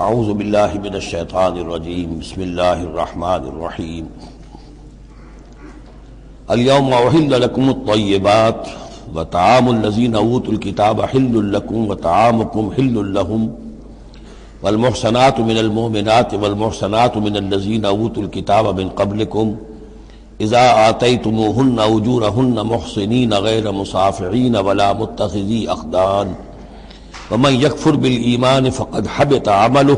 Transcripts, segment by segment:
اعوذ باللہ من الشیطان الرجیم بسم اللہ الرحمن الرحیم اليوم احل لکم الطیبات وطعام الذین اوتوا الکتاب حل لکم وطعامکم حل لهم والمحصنات من المؤمنات والمحصنات من الذین اوتوا الکتاب من قبلکم اذا آتیتموہن اجورہن محصنین غیر مصافحین ولا متخذی اخدان ومن یکفر بالایمان فقد حبط عملہ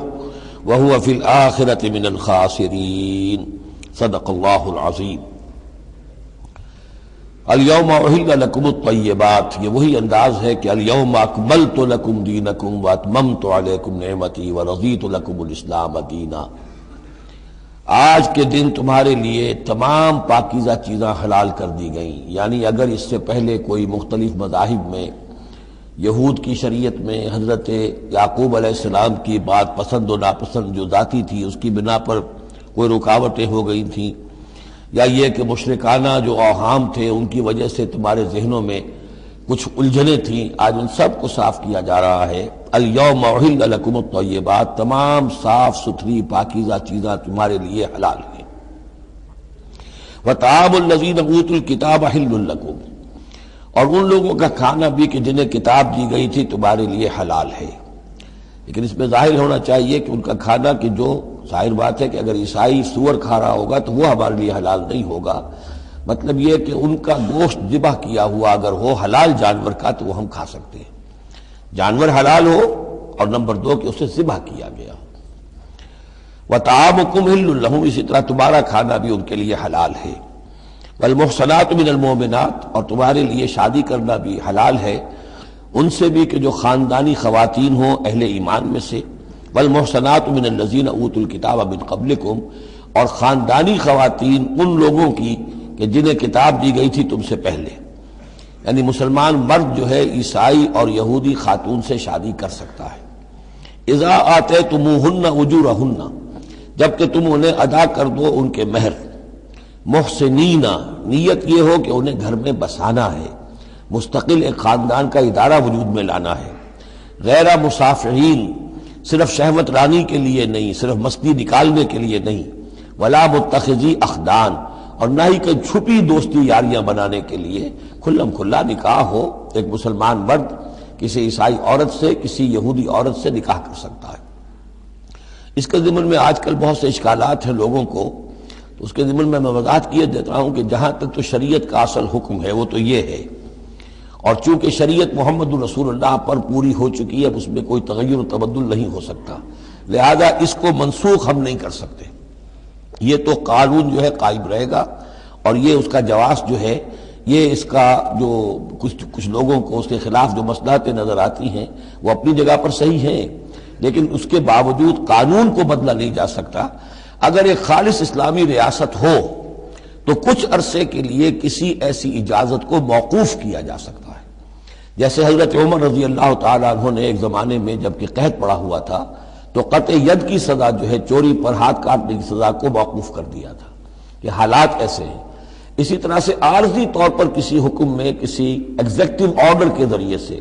وہو فی الآخرۃ من الخاسرین صدق اللہ العظیم۔ الیوم احل لکم الطیبات، یہ وہی انداز ہے کہ الیوم اکملت لکم دینکم واتممت علیکم نعمتی ورضیت لکم الاسلام دینا۔ آج کے دن تمہارے لیے تمام پاکیزہ چیزاں حلال کر دی گئیں، یعنی اگر اس سے پہلے کوئی مختلف مذاہب میں، یہود کی شریعت میں حضرت یعقوب علیہ السلام کی بات پسند و ناپسند جو ذاتی تھی اس کی بنا پر کوئی رکاوٹیں ہو گئی تھیں، یا یہ کہ مشرکانہ جو اوہام تھے ان کی وجہ سے تمہارے ذہنوں میں کچھ الجھنیں تھیں، آج ان سب کو صاف کیا جا رہا ہے۔ الیوم احل لکم الطیبات، تمام صاف ستھری پاکیزہ چیزاں تمہارے لیے حلال ہیں۔ وطعام الذین اوتوا الکتاب حل لکم، اور ان لوگوں کا کھانا بھی کہ جنہیں کتاب دی گئی تھی تمہارے لیے حلال ہے۔ لیکن اس میں ظاہر ہونا چاہیے کہ ان کا کھانا کہ جو ظاہر بات ہے کہ اگر عیسائی سور کھا رہا ہوگا تو وہ ہمارے لیے حلال نہیں ہوگا، مطلب یہ کہ ان کا گوشت ذبح کیا ہوا اگر ہو حلال جانور کا تو وہ ہم کھا سکتے ہیں، جانور حلال ہو، اور نمبر دو کہ اسے ذبح کیا گیا ہو۔ وطعامکم حل لہم، اسی طرح تمہارا کھانا بھی ان کے لیے حلال ہے۔ والمحصنات من المؤمنات، اور تمہارے لیے شادی کرنا بھی حلال ہے ان سے بھی کہ جو خاندانی خواتین ہوں اہل ایمان میں سے۔ والمحصنات من الذین اوتوا الکتاب من قبلکم، اور خاندانی خواتین ان لوگوں کی کہ جنہیں کتاب دی گئی تھی تم سے پہلے، یعنی مسلمان مرد جو ہے عیسائی اور یہودی خاتون سے شادی کر سکتا ہے۔ اذا آتیتموہن اجورہن، جب کہ تم انہیں ادا کر دو ان کے مہر۔ محسنین، نیت یہ ہو کہ انہیں گھر میں بسانا ہے، مستقل ایک خاندان کا ادارہ وجود میں لانا ہے۔ غیر مصافحین، صرف شہوت رانی کے لیے نہیں، صرف مستی نکالنے کے لیے نہیں۔ ولا متخذی اخدان، اور نہ ہی کہ چھپی دوستی یاریاں بنانے کے لیے، کھلم کھلا نکاح ہو، ایک مسلمان مرد کسی عیسائی عورت سے، کسی یہودی عورت سے نکاح کر سکتا ہے۔ اس کے ضمن میں آج کل بہت سے اشکالات ہیں لوگوں کو، تو اس کے ضمن میں وضاحت کیے دیتا ہوں کہ جہاں تک تو شریعت کا اصل حکم ہے وہ تو یہ ہے، اور چونکہ شریعت محمد رسول اللہ پر پوری ہو چکی ہے، اس میں کوئی تغیر و تبدل نہیں ہو سکتا، لہذا اس کو منسوخ ہم نہیں کر سکتے۔ یہ تو قانون جو ہے قائم رہے گا، اور یہ اس کا جواز جو ہے، یہ اس کا جو کچھ لوگوں کو اس کے خلاف جو مصلحتیں نظر آتی ہیں وہ اپنی جگہ پر صحیح ہیں، لیکن اس کے باوجود قانون کو بدلا نہیں جا سکتا۔ اگر ایک خالص اسلامی ریاست ہو تو کچھ عرصے کے لیے کسی ایسی اجازت کو موقوف کیا جا سکتا ہے، جیسے حضرت عمر رضی اللہ تعالیٰ عنہ نے ایک زمانے میں جب کہ قحط پڑا ہوا تھا تو قطع ید کی سزا جو ہے، چوری پر ہاتھ کاٹنے کی سزا کو موقوف کر دیا تھا کہ حالات ایسے ہیں۔ اسی طرح سے عارضی طور پر کسی حکم میں، کسی ایگزیکٹو آرڈر کے ذریعے سے،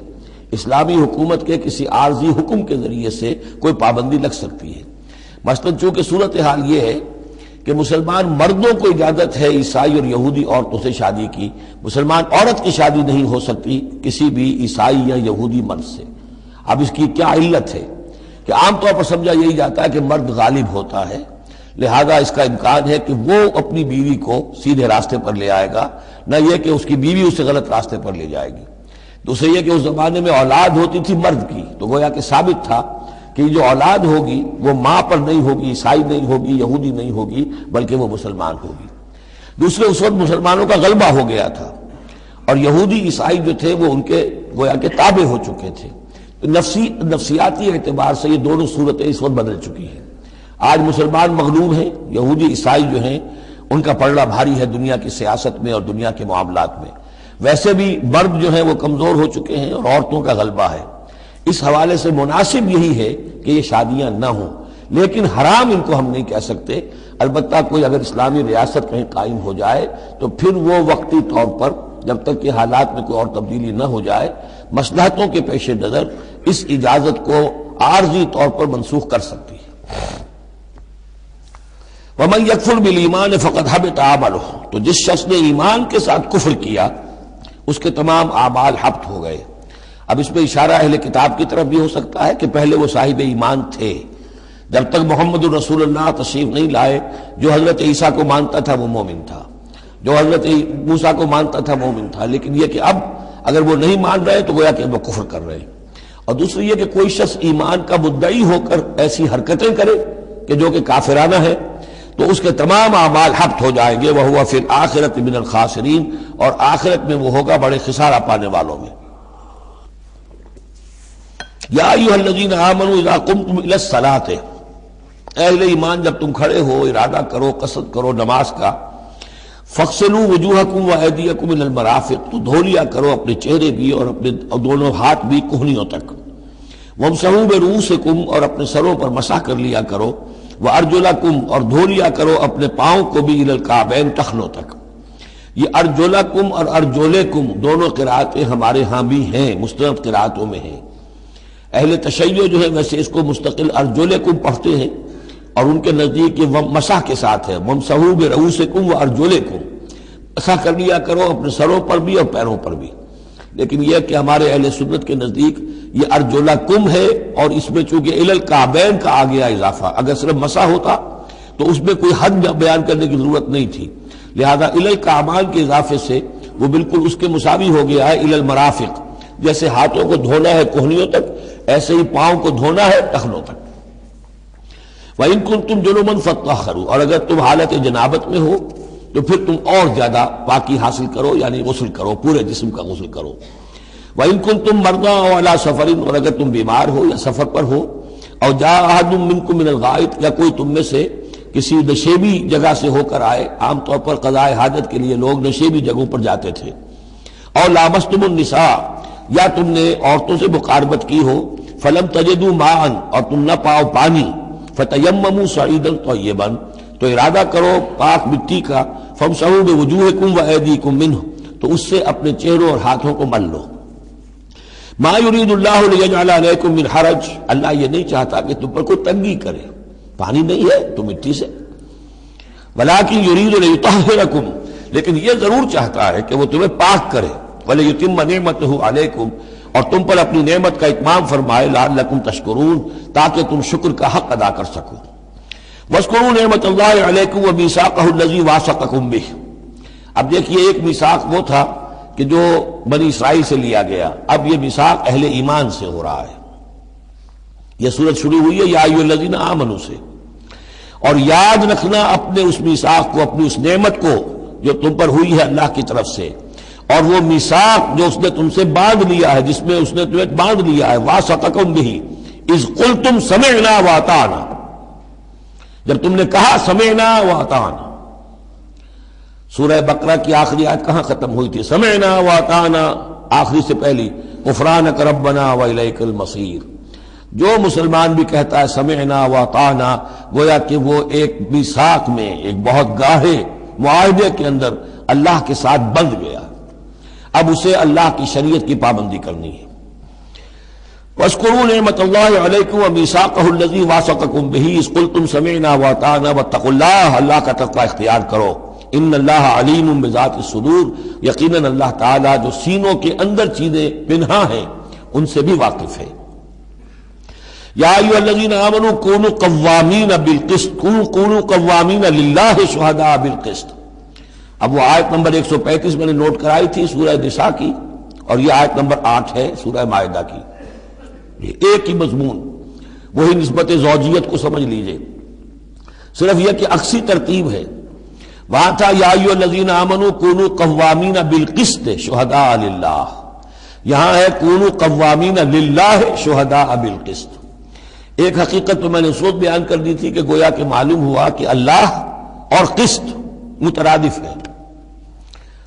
اسلامی حکومت کے کسی عارضی حکم کے ذریعے سے کوئی پابندی لگ سکتی ہے۔ مثلاً چونکہ صورتحال یہ ہے کہ مسلمان مردوں کو اجازت ہے عیسائی اور یہودی عورتوں سے شادی کی، مسلمان عورت کی شادی نہیں ہو سکتی کسی بھی عیسائی یا یہودی مرد سے۔ اب اس کی کیا علت ہے کہ عام طور پر سمجھا یہی جاتا ہے کہ مرد غالب ہوتا ہے، لہذا اس کا امکان ہے کہ وہ اپنی بیوی کو سیدھے راستے پر لے آئے گا، نہ یہ کہ اس کی بیوی اسے غلط راستے پر لے جائے گی۔ دوسرے یہ کہ اس زمانے میں اولاد ہوتی تھی مرد کی، تو گویا کہ ثابت تھا کہ جو اولاد ہوگی وہ ماں پر نہیں ہوگی، عیسائی نہیں ہوگی، یہودی نہیں ہوگی، بلکہ وہ مسلمان ہوگی۔ دوسرے اس وقت مسلمانوں کا غلبہ ہو گیا تھا، اور یہودی عیسائی جو تھے وہ ان کے گویا کہ تابع ہو چکے تھے۔ نفسیاتی اعتبار سے یہ دونوں صورتیں اس وقت بدل چکی ہیں۔ آج مسلمان مغلوب ہیں، یہودی عیسائی جو ہیں ان کا پلڑا بھاری ہے دنیا کی سیاست میں اور دنیا کے معاملات میں۔ ویسے بھی مرد جو ہیں وہ کمزور ہو چکے ہیں اور عورتوں کا غلبہ ہے۔ اس حوالے سے مناسب یہی ہے کہ یہ شادیاں نہ ہوں، لیکن حرام ان کو ہم نہیں کہہ سکتے۔ البتہ کوئی اگر اسلامی ریاست کہیں قائم ہو جائے تو پھر وہ وقتی طور پر جب تک کہ حالات میں کوئی اور تبدیلی نہ ہو جائے، مصلحتوں کے پیش نظر اس اجازت کو عارضی طور پر منسوخ کر سکتی ہے۔ وَمَن يَكْفُرْ بِالْإِيمَانِ فَقَدْ حَبِطَ عَمَلُهُ، تو جس شخص نے ایمان کے ساتھ کفر کیا اس کے تمام اعمال حبط ہو گئے۔ اب اس میں اشارہ اہل کتاب کی طرف بھی ہو سکتا ہے کہ پہلے وہ صاحب ایمان تھے، جب تک محمد الرسول اللہ تشریف نہیں لائے جو حضرت عیسیٰ کو مانتا تھا وہ مومن تھا، جو حضرت موسیٰ کو مانتا تھا مومن تھا، لیکن یہ کہ اب اگر وہ نہیں مان رہے تو گویا کہ وہ کفر کر رہے ہیں۔ اور دوسری یہ کہ کوئی شخص ایمان کا مدعی ہو کر ایسی حرکتیں کرے کہ جو کہ کافرانہ ہے تو اس کے تمام اعمال حبط ہو جائیں گے، وَهُوَ فِي الْآخِرَةِ مِنَ الْخَاسِرِينَ، اور آخرت میں وہ ہوگا بڑے خسارہ پانے والوں میں۔ یا ایھا الذین آمنوا اذا قمتم الی الصلاۃ، اہل ایمان جب تم کھڑے ہو ارادہ کرو قصد کرو نماز کا، فاغسلوا وجوہکم وایدیکم الی المرافق، تو دھو لیا کرو اپنے چہرے بھی اور اپنے دونوں ہاتھ بھی کہنیوں تک، وامسحوا برؤوسکم، اور اپنے سروں پر مسح کر لیا کرو، وارجلکم، اور دھو لیا کرو اپنے پاؤں کو بھی الی الکعبین، ٹخنوں تک۔ یہ ارجلکم اور ارجلکم دونوں قرأتیں ہمارے ہاں بھی ہیں، مستند قرأتوں میں ہیں۔ اہل تشیع جو ہے ویسے اس کو مستقل ارجلکم پڑھتے ہیں اور ان کے نزدیک یہ مسح کے ساتھ ہے، وامسحوا برؤوسکم وارجلکم، مسح کر لیا کرو اپنے سروں پر بھی اور پیروں پر بھی۔ لیکن یہ کہ ہمارے اہل سنت کے نزدیک یہ ارجلکم ہے، اور اس میں چونکہ الی الکعبین کا آ گیا اضافہ، اگر صرف مسح ہوتا تو اس میں کوئی حد بیان کرنے کی ضرورت نہیں تھی، لہذا الی الکعبین کے اضافے سے وہ بالکل اس کے مساوی ہو گیا ہے الی المرافق، جیسے ہاتھوں کو دھونا ہے کہنیوں تک ایسے ہی پاؤں کو دھونا ہے ٹخنوں تک۔ وَإِن كُنتُمْ جُنُبًا فَاطَّهَّرُوا، اور اگر تم حالت جنابت میں ہو تو پھر تم اور زیادہ پاکی حاصل کرو، یعنی غسل کرو، پورے جسم کا غسل کرو۔ وَإِن كُنتُمْ مَرْضَىٰ أَوْ عَلَىٰ سَفَرٍ، اور اگر تم بیمار ہو یا سفر پر ہو، اور جاء أَحَدٌ مِّنكُم مِّنَ الْغَائِطِ، یا کوئی تم میں سے کسی نشیبی جگہ سے ہو کر آئے، عام طور پر قضاء حاجت کے لیے لوگ نشیبی جگہوں پر جاتے تھے، اور لامستم النساء، یا تم نے عورتوں سے مقاربت کی ہو، فلم تجدوا ماء، اور تم نہ پاؤ پانی، فتیمموا صعیدا طیبا، تو ارادہ کرو پاک مٹی کا، فامسحوا بوجوہکم وایدیکم منہ، تو اس سے اپنے چہروں اور ہاتھوں کو مل لو۔ ما یرید اللہ لیجعل علیکم من حرج، اللہ یہ نہیں چاہتا کہ تم پر کوئی تنگی کرے، پانی نہیں ہے تو مٹی سے، ولکن یرید لیطہرکم، لیکن یہ ضرور چاہتا ہے کہ وہ تمہیں پاک کرے، ولیتم نعمتہ علیکم، اور تم پر اپنی نعمت کا اتمام فرمائے، لعلکم تشکرون، تاکہ تم شکر کا حق ادا کر سکو۔ واذکروا نعمت اللہ علیکم ومیثاقہ الذی واثقکم بہ، اب دیکھیے ایک میثاق وہ تھا کہ جو بنی اسرائیل سے لیا گیا، اب یہ میثاق اہل ایمان سے ہو رہا ہے۔ یہ سورت شروع ہوئی ہے یا ایھا الذین آمنوا سے، اور یاد رکھنا اپنے اس میثاق کو، اپنی اس نعمت کو جو تم پر ہوئی ہے اللہ کی طرف سے، اور وہ میثاق جو اس نے تم سے باندھ لیا ہے، جس میں اس نے تمہیں باندھ لیا ہے، واثقکم بہ اذ قلتم سمعنا واطعنا، جب تم نے کہا سمعنا واطعنا۔ سورہ بقرہ کی آخری آیت کہاں ختم ہوئی تھی؟ سمعنا واطعنا، آخری سے پہلی غفرانک ربنا والیک المصیر۔ جو مسلمان بھی کہتا ہے سمعنا واطعنا، گویا کہ وہ ایک میثاق میں، ایک بہت گاہے معاہدے کے اندر اللہ کے ساتھ بندھ گیا، اب اسے اللہ کی شریعت کی پابندی کرنی ہے۔ وَاذْكُرُوا نِعْمَتَ اللَّهِ عَلَيْكُمْ وَمِيثَاقَهُ الَّذِي وَاثَقَكُمْ بِهِ إِذْ قُلْتُمْ سَمِعْنَا وَأَطَعْنَا وَاتَّقُوا اللَّهَ، اللہ کا تقوی اختیار کرو، ان اللہ علیم بذات الصدور، یقیناً اللہ تعالیٰ جو سینوں کے اندر چیزیں پنہاں ہیں ان سے بھی واقف ہے۔ یا ایھا الذین آمنوا کونوا قوامین بالقسط، کونوا قوامین للہ شہداء بالقسط۔ اب وہ آیت نمبر 135 میں نے نوٹ کرائی تھی سورہ نساء کی، اور یہ آیت نمبر 8 ہے سورہ مائدہ کی، یہ ایک ہی مضمون، وہی نسبت زوجیت کو سمجھ لیجئے، صرف یہ کہ عکسی ترتیب ہے۔ وہاں تھا یا ایھا الذین آمنوا کونوا قوامین بالقسط شہداء للہ، یہاں ہے کونوا قوامین للہ شہداء بالقسط۔ ایک حقیقت تو میں نے اس وقت بیان کر دی تھی کہ گویا کہ معلوم ہوا کہ اللہ اور قسط مترادف ہے،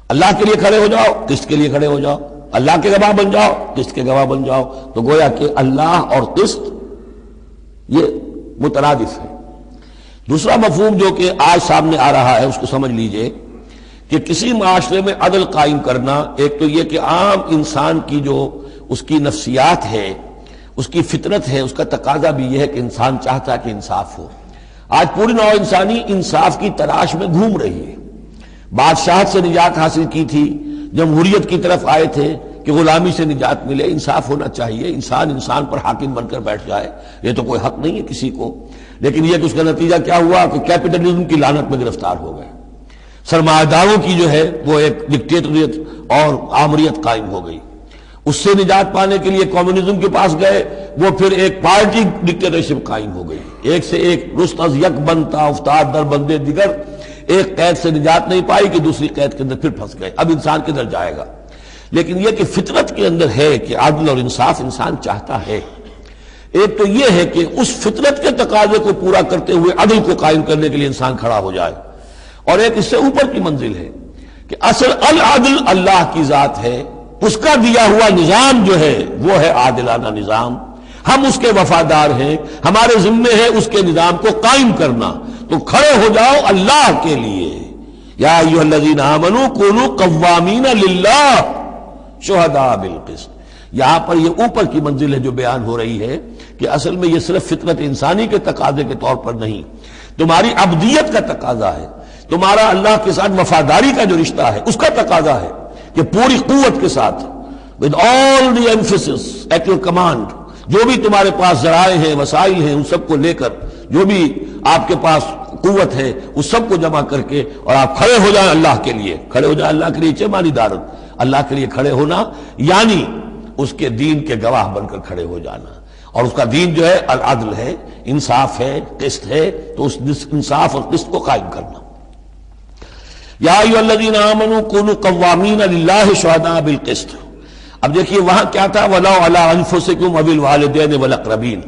اللہ کے لیے کھڑے ہو جاؤ، قسط کے لیے کھڑے ہو جاؤ، اللہ کے گواہ بن جاؤ، قسط کے گواہ بن جاؤ، تو گویا کہ اللہ اور قسط یہ مترادف ہے۔ دوسرا مفہوم جو کہ آج سامنے آ رہا ہے اس کو سمجھ لیجئے کہ کسی معاشرے میں عدل قائم کرنا، ایک تو یہ کہ عام انسان کی جو اس کی نفسیات ہے اس کی فطرت ہے، اس کا تقاضا بھی یہ ہے کہ انسان چاہتا ہے کہ انصاف ہو۔ آج پوری نوع انسانی انصاف کی تلاش میں گھوم رہی ہے۔ بادشاہت سے نجات حاصل کی تھی، جمہوریت کی طرف آئے تھے کہ غلامی سے نجات ملے، انصاف ہونا چاہیے، انسان پر حاکم بن کر بیٹھ جائے، یہ تو کوئی حق نہیں ہے کسی کو۔ لیکن یہ کہ اس کا نتیجہ کیا ہوا کہ کیپٹلزم کی لعنت میں گرفتار ہو گئے، سرمایہ داروں کی جو ہے وہ ایک ڈکٹیٹریت اور آمریت قائم ہو گئی۔ اس سے نجات پانے کے لیے کمیونزم کے پاس گئے، وہ پھر ایک پارٹی ڈکٹیٹرشپ قائم ہو گئی، ایک سے ایک رست از یک بنتا افتاد در بندے دیگر، ایک قید سے نجات نہیں پائی کہ دوسری قید کے اندر پھر پھنس گئے۔ اب انسان کدھر جائے گا؟ لیکن یہ کہ فطرت کے اندر ہے کہ عدل اور انصاف انسان چاہتا ہے۔ ایک تو یہ ہے کہ اس فطرت کے تقاضے کو پورا کرتے ہوئے عدل کو قائم کرنے کے لیے انسان کھڑا ہو جائے، اور ایک اس سے اوپر کی منزل ہے کہ اصل العدل اللہ کی ذات ہے، اس کا دیا ہوا نظام جو ہے وہ ہے عادلانہ نظام، ہم اس کے وفادار ہیں، ہمارے ذمے ہے اس کے نظام کو قائم کرنا۔ تو کھڑے ہو جاؤ اللہ کے لیے، یا ایھا الذین آمنوا کونوا قوامین للہ شہداء بالقسط۔ یہاں پر یہ اوپر کی منزل ہے جو بیان ہو رہی ہے کہ اصل میں یہ صرف فطرت انسانی کے تقاضے کے طور پر نہیں، تمہاری عبدیت کا تقاضا ہے، تمہارا اللہ کے ساتھ وفاداری کا جو رشتہ ہے اس کا تقاضا ہے کہ پوری قوت کے ساتھ with all the emphasis at your command، جو بھی تمہارے پاس ذرائع ہیں، وسائل ہیں، ان سب کو لے کر، جو بھی آپ کے پاس قوت ہے اس سب کو جمع کر کے، اور آپ کھڑے ہو جائیں اللہ کے لیے۔ کھڑے ہو جائیں اللہ کے لیے چمانی دارت، اللہ کے لیے کھڑے ہونا یعنی اس کے دین کے گواہ بن کر کھڑے ہو جانا، اور اس کا دین جو ہے العدل ہے، انصاف ہے، قسط ہے، تو اس انصاف اور قسط کو قائم کرنا۔ یا ایھا الذین آمنوا کونوا قوامین للہ شہداء بالقسط۔ اب دیکھیے وہاں کیا تھا، وَلَوْ عَلَىٰ أَنفُسِكُمْ أَوِ الْوَالِدَيْنِ وَالْأَقْرَبِينَ۔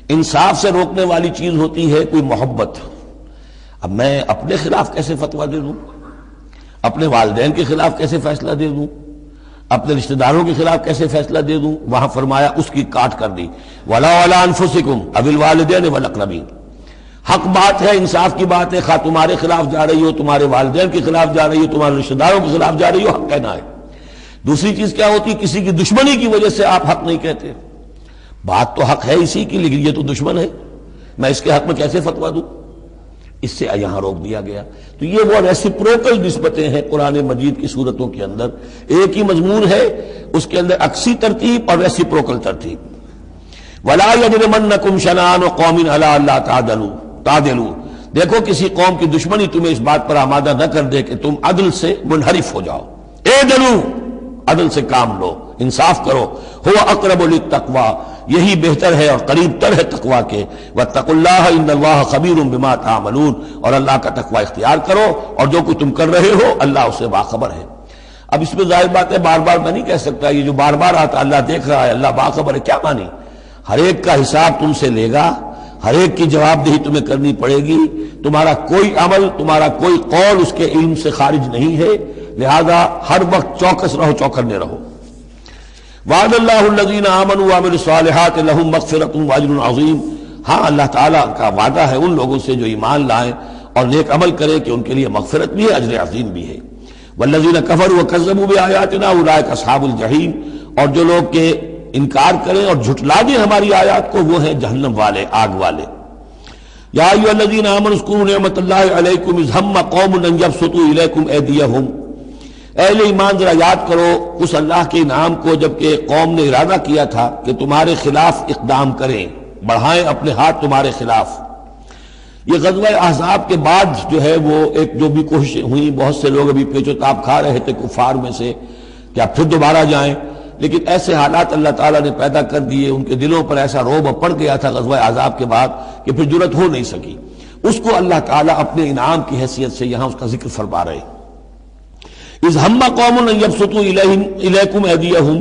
انصاف سے روکنے والی چیز ہوتی ہے کوئی محبت۔ اب میں اپنے خلاف کیسے فتویٰ دے دوں، اپنے والدین کے خلاف کیسے فیصلہ دے دوں، اپنے رشتہ داروں کے خلاف کیسے فیصلہ دے دوں؟ وہاں فرمایا اس کی کاٹ کر دی، وَلَوْ عَلَىٰ أَنفُسِكُمْ أَوِ الْوَالِدَيْنِ وَالْأَقْرَبِينَ۔ حق بات ہے، انصاف کی بات ہے، خواہ تمہارے خلاف جا رہی ہو، تمہارے والدین کے خلاف جا رہی ہو، تمہارے رشتہ داروں کے خلاف جا رہی ہو، حق کہنا ہے۔ دوسری چیز کیا ہوتی، کسی کی دشمنی کی وجہ سے آپ حق نہیں کہتے۔ بات تو حق ہے اسی کی، لیکن یہ تو دشمن ہے، میں اس کے حق میں کیسے فتویٰ دوں؟ اس سے یہاں روک دیا گیا۔ تو یہ وہ ریسیپروکل نسبتیں ہیں قرآن مجید کی صورتوں کے اندر، ایک ہی مضمون ہے، اس کے اندر عکسی ترتیب اور ریسیپروکل ترتیب۔ وَلَا يَجْرِمَنَّكُمْ شَنَآنُ قَوْمٍ عَلَىٰ أَلَّا تعْدِلُوا۔ دیکھو کسی قوم کی دشمنی تمہیں اس بات پر آمادہ نہ کر دے کہ تم عدل سے منحرف ہو جاؤ۔ اعدلوا، عدل سے کام لو، انصاف کرو۔ هو اقرب للتقوی، یہی بہتر ہے اور قریب تر ہے تقوی کے۔ واتقوا اللہ ان اللہ خبیر بما تعملون، اور اللہ کا تقوی اختیار کرو، اور جو کچھ تم کر رہے ہو اللہ اس سے باخبر ہے۔ اب اس میں ظاہر بات ہے بار بار میں نہیں کہہ سکتا، یہ جو بار بار آتا اللہ دیکھ رہا ہے، اللہ باخبر ہے، کیا مانی؟ ہر ایک کا حساب تم سے لے گا، ہر ایک کی جواب دہی تمہیں کرنی پڑے گی، تمہارا کوئی عمل، تمہارا کوئی قول اس کے علم سے خارج نہیں ہے، لہذا ہر وقت چوکس رہو، چوکنے رہو۔ وعد اللہ الذین آمنوا وعملوا الصالحات لہم مغفرۃ واجر عظیم۔ ہاں اللہ تعالیٰ کا وعدہ ہے ان لوگوں سے جو ایمان لائیں اور نیک عمل کریں کہ ان کے لیے مغفرت بھی ہے، اجر عظیم بھی ہے۔ والذین کفروا وکذبوا بآیاتنا اولئک اصحاب الجحیم، اور جو لوگ کہ انکار کریں اور جھٹلا دیں ہماری آیات کو، وہ ہیں جہنم والے، آگ والے۔ یا ایھا الذین آمنوا اذکروا نعمت اللہ علیکم اذ ہم قوم ان یبسطوا الیکم ایدیہم۔ اہل ایمان ذرا یاد کرو اس اللہ کے انعام کو جبکہ قوم نے ارادہ کیا تھا کہ تمہارے خلاف اقدام کریں، بڑھائیں اپنے ہاتھ تمہارے خلاف۔ یہ غزوہ احزاب کے بعد جو ہے وہ ایک جو بھی کوششیں ہوئیں، بہت سے لوگ ابھی پیچ و تاب کھا رہے تھے کفار میں سے کہ اب پھر دوبارہ جائیں، لیکن ایسے حالات اللہ تعالیٰ نے پیدا کر دیے، ان کے دلوں پر ایسا رعب پڑ گیا تھا غزوہ احزاب کے بعد کہ پھر جرأت ہو نہیں سکی۔ اس کو اللہ تعالیٰ اپنے انعام کی حیثیت سے یہاں اس کا ذکر فرما رہے ہیں۔ اذ ہم قوم ان یبسطوا الیکم ایدیہم،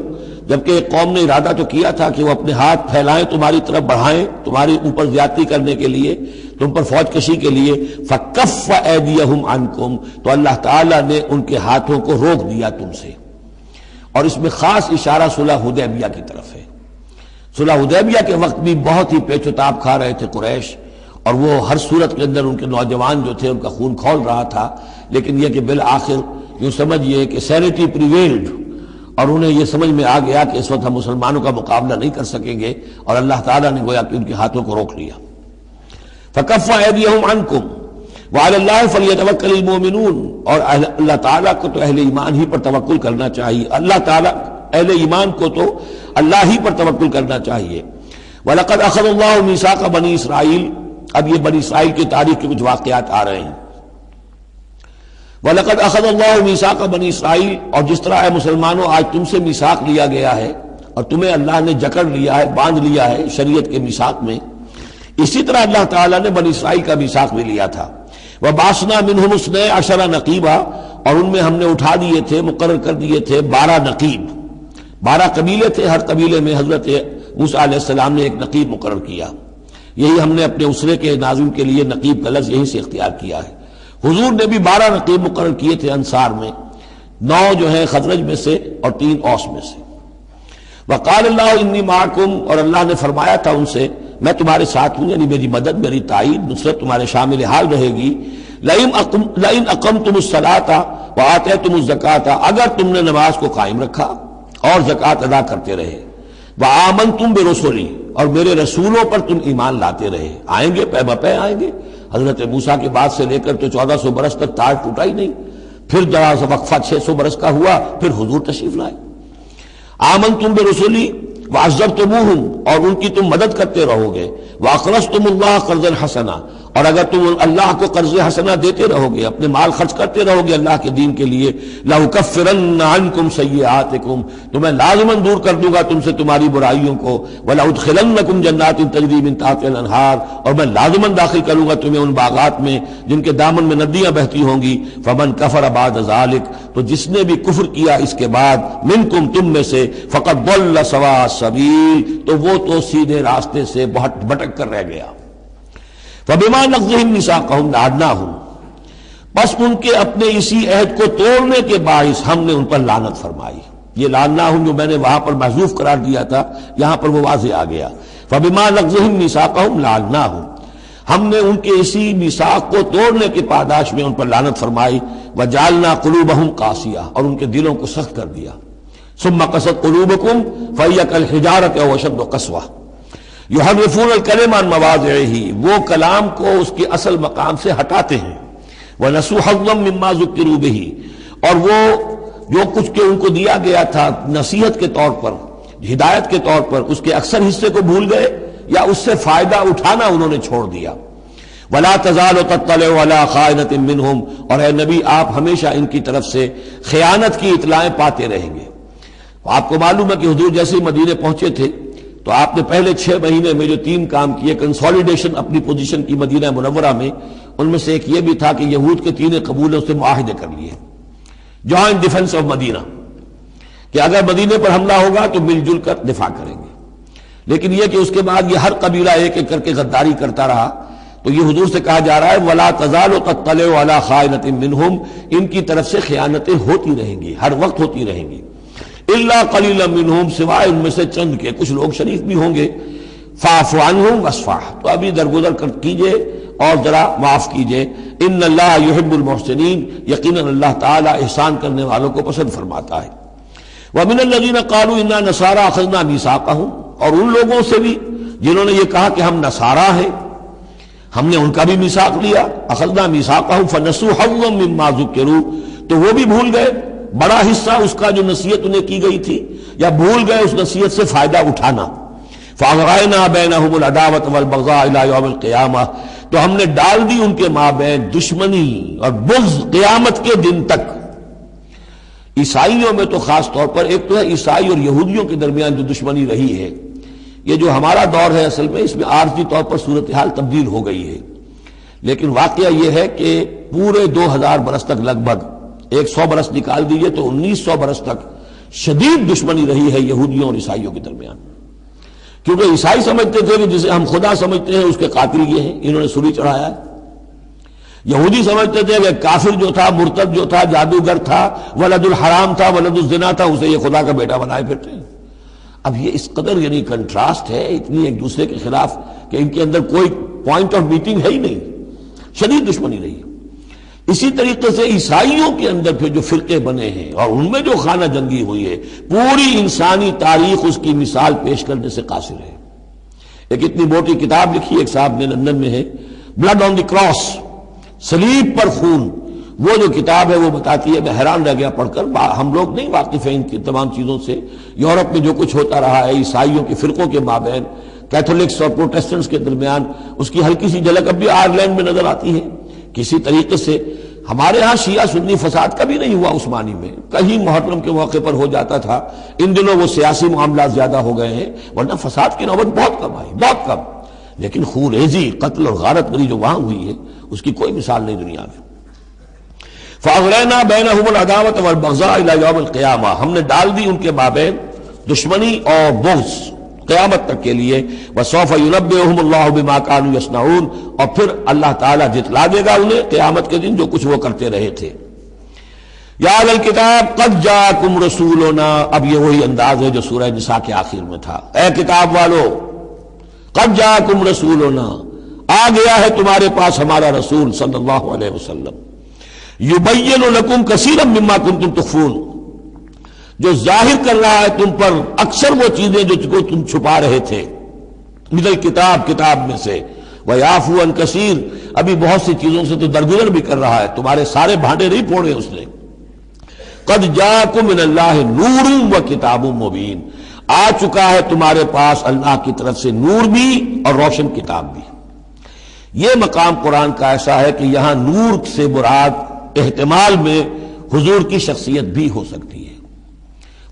جبکہ ایک قوم نے ارادہ تو کیا تھا کہ وہ اپنے ہاتھ پھیلائیں تمہاری طرف، بڑھائیں تمہارے اوپر زیادتی کرنے کے لیے، تم پر فوج کشی کے لیے۔ فکف ایدیہم عنکم، تو اللہ تعالیٰ نے ان کے ہاتھوں کو روک دیا تم سے۔ اور اس میں خاص اشارہ صلح حدیبیہ کی طرف ہے۔ صلح حدیبیہ کے وقت بھی بہت ہی پیچ و تاب کھا رہے تھے قریش، اور وہ ہر صورت کے اندر ان کے نوجوان جو تھے ان کا خون کھول رہا تھا، لیکن یہ کہ بالآخر یوں سمجھئے کہ سینٹی پریویلڈ، اور انہیں یہ سمجھ میں آ گیا کہ اس وقت ہم مسلمانوں کا مقابلہ نہیں کر سکیں گے، اور اللہ تعالیٰ نے گویا کہ ان کے ہاتھوں کو روک لیا۔ فَكَفَّ أَيْدِيَهُمْ عَنْكُمْ وَعَلَى اللَّهِ فَلْيَتَوَكَّلِ الْمُؤْمِنُونَ، اور اللہ تعالیٰ کو تو اہل ایمان ہی پر توکل کرنا چاہیے، اللہ تعالیٰ اہل ایمان کو تو اللہ ہی پر توکل کرنا چاہیے۔ وَلَقَدْ أَخَذَ اللَّهُ مِيثَاقَ بَنِي إِسْرَائِيلَ، اب یہ بنی اسرائیل کی تاریخ کے کچھ واقعات آ رہے ہیں۔ وَلَقَدْ أَخَذَ اللَّهُ مِيثَاقَ بَنِي إِسْرَائِيلَ، اور جس طرح اے مسلمانوں آج تم سے میثاق لیا گیا ہے اور تمہیں اللہ نے جکڑ لیا ہے، باندھ لیا ہے شریعت کے میثاق میں، اسی طرح اللہ تعالیٰ نے بنی اسرائیل کا میثاق بھی لیا تھا۔ وَبَعَثْنَا مِنْهُمُ اثْنَيْ عَشَرَ نَقِيبًا، اور ان میں ہم نے اٹھا دیے تھے، مقرر کر دیے تھے 12 نقیب، 12 قبیلے تھے، ہر قبیلے میں حضرت موسیٰ علیہ السلام نے ایک نقیب مقرر کیا۔ یہی ہم نے اپنے اسرے کے ناظم کے لیے نقیب کا لفظ یہیں سے اختیار کیا ہے۔ حضور نے بھی 12 نقیب مقرر کیے تھے انصار میں، 9 جو ہیں خزرج میں سے اور 3 اوس میں سے۔ وقال اللہ انی معکم، اور اللہ نے فرمایا تھا ان سے میں تمہارے ساتھ ہوں، یعنی میری مدد، میری تائید، نصرت تمہارے شامل حال رہے گی۔ لئن اقمتم الصلاۃ وآتیتم الزکاۃ، اگر تم نے نماز کو قائم رکھا اور زکوٰۃ ادا کرتے رہے، وآمنتم برسلی، اور میرے رسولوں پر تم ایمان لاتے رہے، آئیں گے پے بپے آئیں گے۔ حضرت موسیٰ کے بعد سے لے کر تو 1400 برس تک تار ٹوٹا ہی نہیں، پھر ذرا سا وقفہ 600 برس کا ہوا، پھر حضور تشریف لائے۔ آمنتم برسلی وعزرتموہم، اور ان کی تم مدد کرتے رہو گے، واقرضتم اللہ قرضا حسنا، اور اگر تم اللہ کو قرض حسنہ دیتے رہو گے، اپنے مال خرچ کرتے رہو گے اللہ کے دین کے لیے، لَأُكَفِّرَنَّ عَنْكُمْ سَيِّئَاتِكُمْ، تو میں لازماً دور کر دوں گا تم سے تمہاری برائیوں کو، وَلَأُدْخِلَنَّكُمْ جَنَّاتٍ تَجْرِي مِن تَحْتِهَا الْأَنْهَارُ، اور میں لازماً داخل کروں گا تمہیں ان باغات میں جن کے دامن میں ندیاں بہتی ہوں گی۔ فَمَنْ كَفَرَ بَعْدَ ذَلِكَ، تو جس نے بھی کفر کیا اس کے بعد، مِنْكُمْ تم میں سے، فَقَدْ ضَلَّ سَوَاءَ السَّبِيلِ، تو وہ تو سیدھے راستے سے بہت بھٹک کر رہ گیا۔ فَبِمَا نَقْضِهِمْ مِيثَاقَهُمْ لَعَنَّاهُمْ، بس ان کے اپنے اسی عہد کو توڑنے کے باعث ہم نے ان پر لعنت فرمائی۔ یہ لعناہم جو میں نے وہاں پر محذوف قرار دیا تھا، یہاں پر وہ واضح آ گیا۔ فَبِمَا نَقْضِهِمْ مِيثَاقَهُمْ لَعَنَّاهُمْ، ہم نے ان کے اسی میثاق کو توڑنے کے پاداش میں ان پر لعنت فرمائی۔ وَجَعَلْنَا قُلُوبَهُمْ قَاسِيَةً، اور ان کے دلوں کو سخت کر دیا۔ ثُمَّ قَسَتْ قُلُوبُكُمْ فَهِيَ كَالْحِجَارَةِ أَوْ أَشَدُّ قَسْوَةً، یحرفون الکلم عن مواضعہ، وہ کلام کو اس کے اصل مقام سے ہٹاتے ہیں۔ ونسوا حظا مما ذکروا بہ، اور وہ جو کچھ کہ ان کو دیا گیا تھا نصیحت کے طور پر، ہدایت کے طور پر، اس کے اکثر حصے کو بھول گئے یا اس سے فائدہ اٹھانا انہوں نے چھوڑ دیا۔ ولا تزال تطلع على خائنۃ منہم، اور اے نبی آپ ہمیشہ ان کی طرف سے خیانت کی اطلاعیں پاتے رہیں گے۔ آپ کو معلوم ہے کہ حضور جیسے مدینے پہنچے تھے تو آپ نے پہلے 6 مہینے میں جو 3 کام کیے، کنسولیڈیشن اپنی پوزیشن کی مدینہ منورہ میں، ان میں سے ایک یہ بھی تھا کہ یہود کے 3 قبولوں سے معاہدے کر لیے، جوائنٹ ڈیفنس آف مدینہ، کہ اگر مدینے پر حملہ ہوگا تو مل جل کر دفاع کریں گے۔ لیکن یہ کہ اس کے بعد یہ ہر قبیلہ ایک ایک کر کے غداری کرتا رہا، تو یہ حضور سے کہا جا رہا ہے وَلَا تَزَالُ تَطَّلِعُ عَلَىٰ خَائِنَةٍ مِّنْهُمْ، ان کی طرف سے خیانتیں ہوتی رہیں گی، ہر وقت ہوتی رہیں گی۔ الا قلیلا منہم، سوائے ان میں سے چند کے، کچھ لوگ شریف بھی ہوں گے۔ فاعف عنہم واصفح، تو ابھی درگزر کیجئے اور ذرا معاف کیجئے۔ ان اللہ یحب المحسنین، یقیناً اللہ تعالی احسان کرنے والوں کو پسند فرماتا ہے۔ ومن الذین قالوا انا نصارى اخذنا میثاقهم، اور ان لوگوں سے بھی جنہوں نے یہ کہا کہ ہم نصارہ ہیں، ہم نے ان کا بھی میثاق لیا۔ اخذنا میثاقهم فنسوا حظا مما ذکروا، تو وہ بھی بھول گئے بڑا حصہ اس کا جو نصیحت انہیں کی گئی تھی، یا بھول گئے اس نصیحت سے فائدہ اٹھانا۔ فَأَغْرَيْنَا بَيْنَهُمُ الْعَدَاوَةَ وَالْبَغْضَاءَ إِلَىٰ يَوْمِ الْقِيَامَةِ، تو ہم نے ڈال دی ان کے مابین دشمنی اور بغض قیامت کے دن تک۔ عیسائیوں میں تو خاص طور پر، ایک تو ہے عیسائی اور یہودیوں کے درمیان جو دشمنی رہی ہے، یہ جو ہمارا دور ہے اصل میں اس میں عارضی طور پر صورتحال تبدیل ہو گئی ہے، لیکن واقعہ یہ ہے کہ پورے 2000 برس تک، لگ بھگ 100 برس نکال دیجئے تو 1900 برس تک شدید دشمنی رہی ہے یہودیوں اور عیسائیوں کے درمیان، کیونکہ عیسائی سمجھتے تھے کہ جسے ہم خدا سمجھتے ہیں اس کے قاتل یہ ہیں، انہوں نے سولی چڑھایا ہے۔ یہودی سمجھتے تھے کہ کافر جو تھا، مرتد جو تھا، جادوگر تھا، ولد الحرام تھا، ولد الزنا تھا، اسے یہ خدا کا بیٹا بنائے پھرتے ہیں۔ اب یہ اس قدر یعنی کنٹراسٹ ہے، اتنی ایک دوسرے کے خلاف کہ ان کے اندر کوئی پوائنٹ آف میٹنگ ہے ہی نہیں، شدید دشمنی رہی۔ اسی طریقے سے عیسائیوں کے اندر پھر جو فرقے بنے ہیں اور ان میں جو خانہ جنگی ہوئی ہے، پوری انسانی تاریخ اس کی مثال پیش کرنے سے قاصر ہے۔ ایک اتنی موٹی کتاب لکھی ایک صاحب نے، لندن میں ہے، بلڈ آن دی کراس، صلیب پر خون، وہ جو کتاب ہے وہ بتاتی ہے، میں حیران رہ گیا پڑھ کر، ہم لوگ نہیں واقف ہیں ان کی تمام چیزوں سے، یورپ میں جو کچھ ہوتا رہا ہے عیسائیوں کے فرقوں کے مابین، کیتھولکس اور پروٹیسٹنٹس کے درمیان، اس کی ہلکی سی جھلک اب بھی آئرلینڈ میں نظر آتی ہے۔ کسی طریقے سے ہمارے ہاں شیعہ سنی فساد کبھی نہیں ہوا عثمانی میں، کہیں محرم کے موقع پر ہو جاتا تھا، ان دنوں وہ سیاسی معاملات زیادہ ہو گئے ہیں، ورنہ فساد کی نوبت بہت کم آئی، بہت کم، لیکن خون ریزی، قتل اور غارت گری جو وہاں ہوئی ہے اس کی کوئی مثال نہیں دنیا میں۔ فَأَغْرَيْنَا بَيْنَهُمُ الْعَدَاوَةَ وَالْبَغْضَاءَ إِلَى يَوْمِ الْقِيَامَةِ، ہم نے ڈال دی ان کے مابین دشمنی اور بغض قیامت تک کے لیے۔ وَسَوْفَ يُنَبِّئُهُمُ اللَّهُ بِمَا كَانُوا يَصْنَعُونَ، اور پھر اللہ تعالیٰ جتلا دے گا انہیں قیامت کے دن جو کچھ وہ کرتے رہے تھے۔ یا اہل الکتاب قد جاءکم رسولنا، اب یہ وہی انداز ہے جو سورہ نساء کے آخر میں تھا، اے کتاب والو، قد جاءکم رسولنا، آ گیا ہے تمہارے پاس ہمارا رسول صلی اللہ علیہ وسلم، یبین لکم کثیرا مما کنتم تخفون، جو ظاہر کر رہا ہے تم پر اکثر وہ چیزیں جو تم چھپا رہے تھے، من الکتاب، کتاب میں سے، ویعفو عن کثیر، ابھی بہت سی چیزوں سے تو درگزر بھی کر رہا ہے، تمہارے سارے بھانڈے نہیں پھوڑے اس نے۔ قد جاءکم من اللہ نور و کتاب مبین، آ چکا ہے تمہارے پاس اللہ کی طرف سے نور بھی اور روشن کتاب بھی۔ یہ مقام قرآن کا ایسا ہے کہ یہاں نور سے مراد احتمال میں حضور کی شخصیت بھی ہو سکتی ہے۔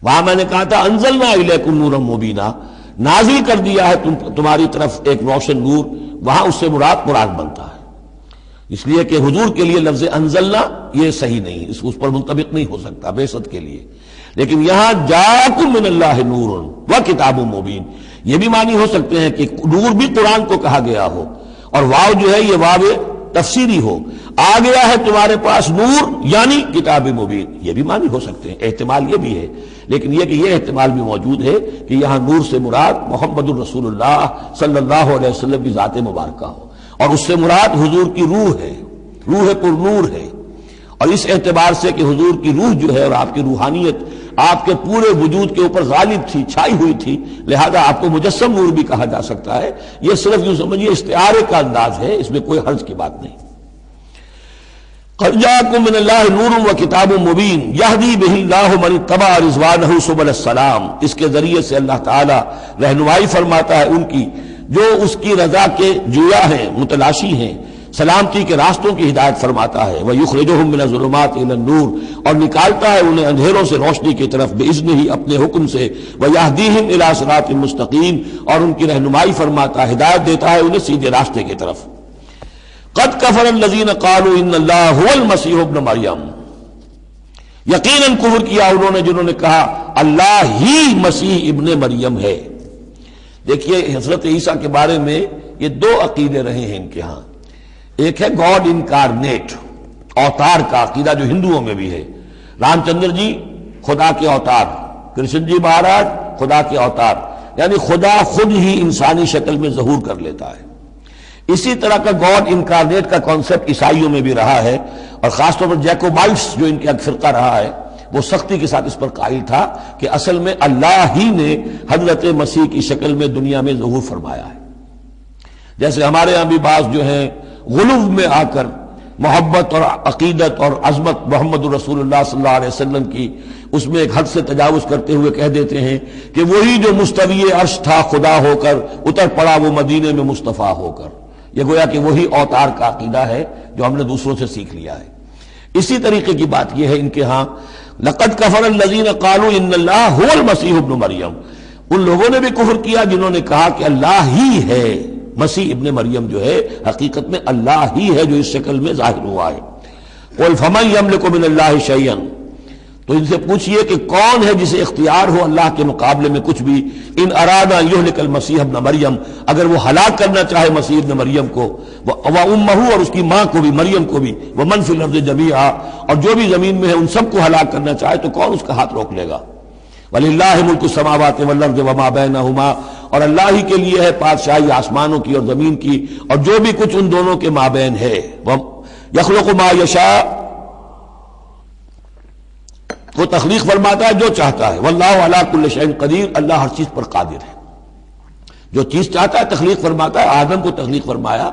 وہاں میں نے کہا تھا انزلنا الیکم نورا مبینا، نازل کر دیا ہے تمہاری طرف ایک روشن نور، وہاں اس سے مراد قرآن بنتا ہے، اس لیے کہ حضور کے لیے لفظ انزلنا یہ صحیح نہیں، اس پر منطبق نہیں ہو سکتا بعثت کے لیے، لیکن یہاں جاءکم من اللہ نور و کتاب مبین، یہ بھی معنی ہو سکتے ہیں کہ نور بھی قرآن کو کہا گیا ہو، اور واو جو ہے یہ واو تفسیری ہو، آ گیا ہے تمہارے پاس نور یعنی کتاب مبین، یہ بھی معنی ہو سکتے ہیں، احتمال یہ بھی ہے، لیکن یہ کہ یہ احتمال بھی موجود ہے کہ یہاں نور سے مراد محمد الرسول اللہ صلی اللہ علیہ وسلم کی ذات مبارکہ ہو، اور اس سے مراد حضور کی روح ہے، روح پر نور ہے، اور اس اعتبار سے کہ حضور کی روح جو ہے اور آپ کی روحانیت آپ کے پورے وجود کے اوپر غالب تھی، چھائی ہوئی تھی، لہذا آپ کو مجسم نور بھی کہا جا سکتا ہے۔ یہ صرف یوں سمجھیے استعارے کا انداز ہے، اس میں کوئی حرج کی بات نہیں۔ قد جاءکم من اللہ نور و کتاب مبین یہدی بہ اللہ من اتبع رضوانہ سبل السلام، اس کے ذریعے سے اللہ تعالی رہنمائی فرماتا ہے ان کی جو اس کی رضا کے جویا ہیں، متلاشی ہیں، سلامتی کے راستوں کی ہدایت فرماتا ہے۔ وَيُخْرِجُهُم مِّنَ الظُّلُمَاتِ إِلَى النُّورِ، اور نکالتا ہے انہیں اندھیروں سے روشنی کی طرف بِإِذْنِهِ، اپنے حکم سے، وَيَهْدِيهِمْ إِلَىٰ صِرَاطٍ مُّسْتَقِيمٍ، اور ان کی رہنمائی فرماتا ہے، ہدایت دیتا ہے انہیں سیدھے راستے کی طرف۔ قَدْ كَفَرَ الَّذِينَ قَالُوا إِنَّ اللَّهَ هُوَ الْمَسِيحُ ابْنُ مَرْيَمَ، یقیناً کفر کیا انہوں نے جنہوں نے کہا اللہ ہی مسیح ابن مریم ہے۔ دیکھیے حضرت عیسیٰ کے بارے میں یہ دو عقیدے رہے ہیں ان کے ہاں، ایک ہے گاڈ انکارنیٹ، اوتار کا عقیدہ جو ہندوؤں میں بھی ہے، رام چندر جی خدا کے اوتار، کرشن جی مہاراج خدا کے اوتار، یعنی خدا خود ہی انسانی شکل میں ظہور کر لیتا ہے۔ اسی طرح کا گاڈ انکارنیٹ کا کانسیپٹ عیسائیوں میں بھی رہا ہے، اور خاص طور پر جیکوبائٹس جو ان کا ایک فرقہ رہا ہے وہ سختی کے ساتھ اس پر قائل تھا کہ اصل میں اللہ ہی نے حضرت مسیح کی شکل میں دنیا میں ظہور فرمایا ہے۔ جیسے ہمارے ہاں بھی بعض جو ہیں غلو میں آ کر محبت اور عقیدت اور عظمت محمد رسول اللہ صلی اللہ علیہ وسلم کی اس میں ایک حد سے تجاوز کرتے ہوئے کہہ دیتے ہیں کہ وہی جو مستوی عرش تھا خدا ہو کر اتر پڑا وہ مدینے میں مصطفیٰ ہو کر، یہ گویا کہ وہی اوتار کا عقیدہ ہے جو ہم نے دوسروں سے سیکھ لیا ہے۔ اسی طریقے کی بات یہ ہے ان کے ہاں لقد کفر الذین قالوا ان اللہ هو المسیح ابن مریم، ان لوگوں نے بھی کفر کیا جنہوں نے کہا کہ اللہ ہی ہے، مسیح ابن مریم جو ہے حقیقت میں اللہ ہی ہے جو اس شکل میں ظاہر ہوا ہے۔ قل فمن یملک من اللہ شیئا، تو ان سے پوچھئے کہ کون ہے جسے اختیار ہو اللہ کے مقابلے میں کچھ بھی، ان اراد ان یہلک المسیح ابن مریم، اگر وہ ہلاک کرنا چاہے مسیح ابن مریم کو، وامہ، اور اس کی ماں کو بھی، مریم کو بھی، ومن فی الارض جمیعا، اور جو بھی زمین میں ہے ان سب کو ہلاک کرنا چاہے تو کون اس کا ہاتھ روک لے گا؟ وَلِلَّهِ مُلْكُ السَّمَاوَاتِ وَالْأَرْضِ وَمَا بَيْنَهُمَا، اور اللہ ہی کے لیے ہے بادشاہی آسمانوں کی اور زمین کی اور جو بھی کچھ ان دونوں کے مابین ہے۔ یخلق ما یشاء، وہ تخلیق فرماتا ہے جو چاہتا ہے، واللہ علی کل شیء قدیر، اللہ ہر چیز پر قادر ہے، جو چیز چاہتا ہے تخلیق فرماتا ہے۔ آدم کو تخلیق فرمایا،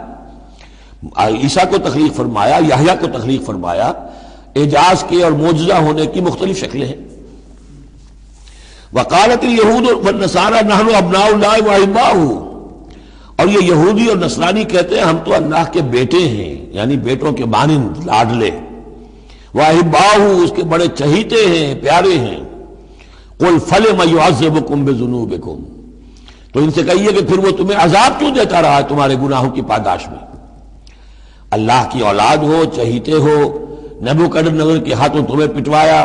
عیسیٰ کو تخلیق فرمایا، یحییٰ کو تخلیق فرمایا۔ اعجاز کے اور معجزہ ہونے کی مختلف شکلیں ہیں۔ وقالت الیہود والنصارى نحن ابناء اللہ واحباؤہ، اور یہ یہودی اور نصرانی کہتے ہیں ہم تو اللہ کے بیٹے ہیں، یعنی بیٹوں کے مانند لاڈلے، واحباؤہ اس کے بڑے چہیتے ہیں، پیارے ہیں۔ قل فلم يعذبكم بذنوبكم، تو ان سے کہیے کہ پھر وہ تمہیں عذاب کیوں دیتا رہا ہے تمہارے گناہوں کی پاداش میں؟ اللہ کی اولاد ہو، چہیتے ہو، نبوکدنضر کے ہاتھوں تمہیں پٹوایا،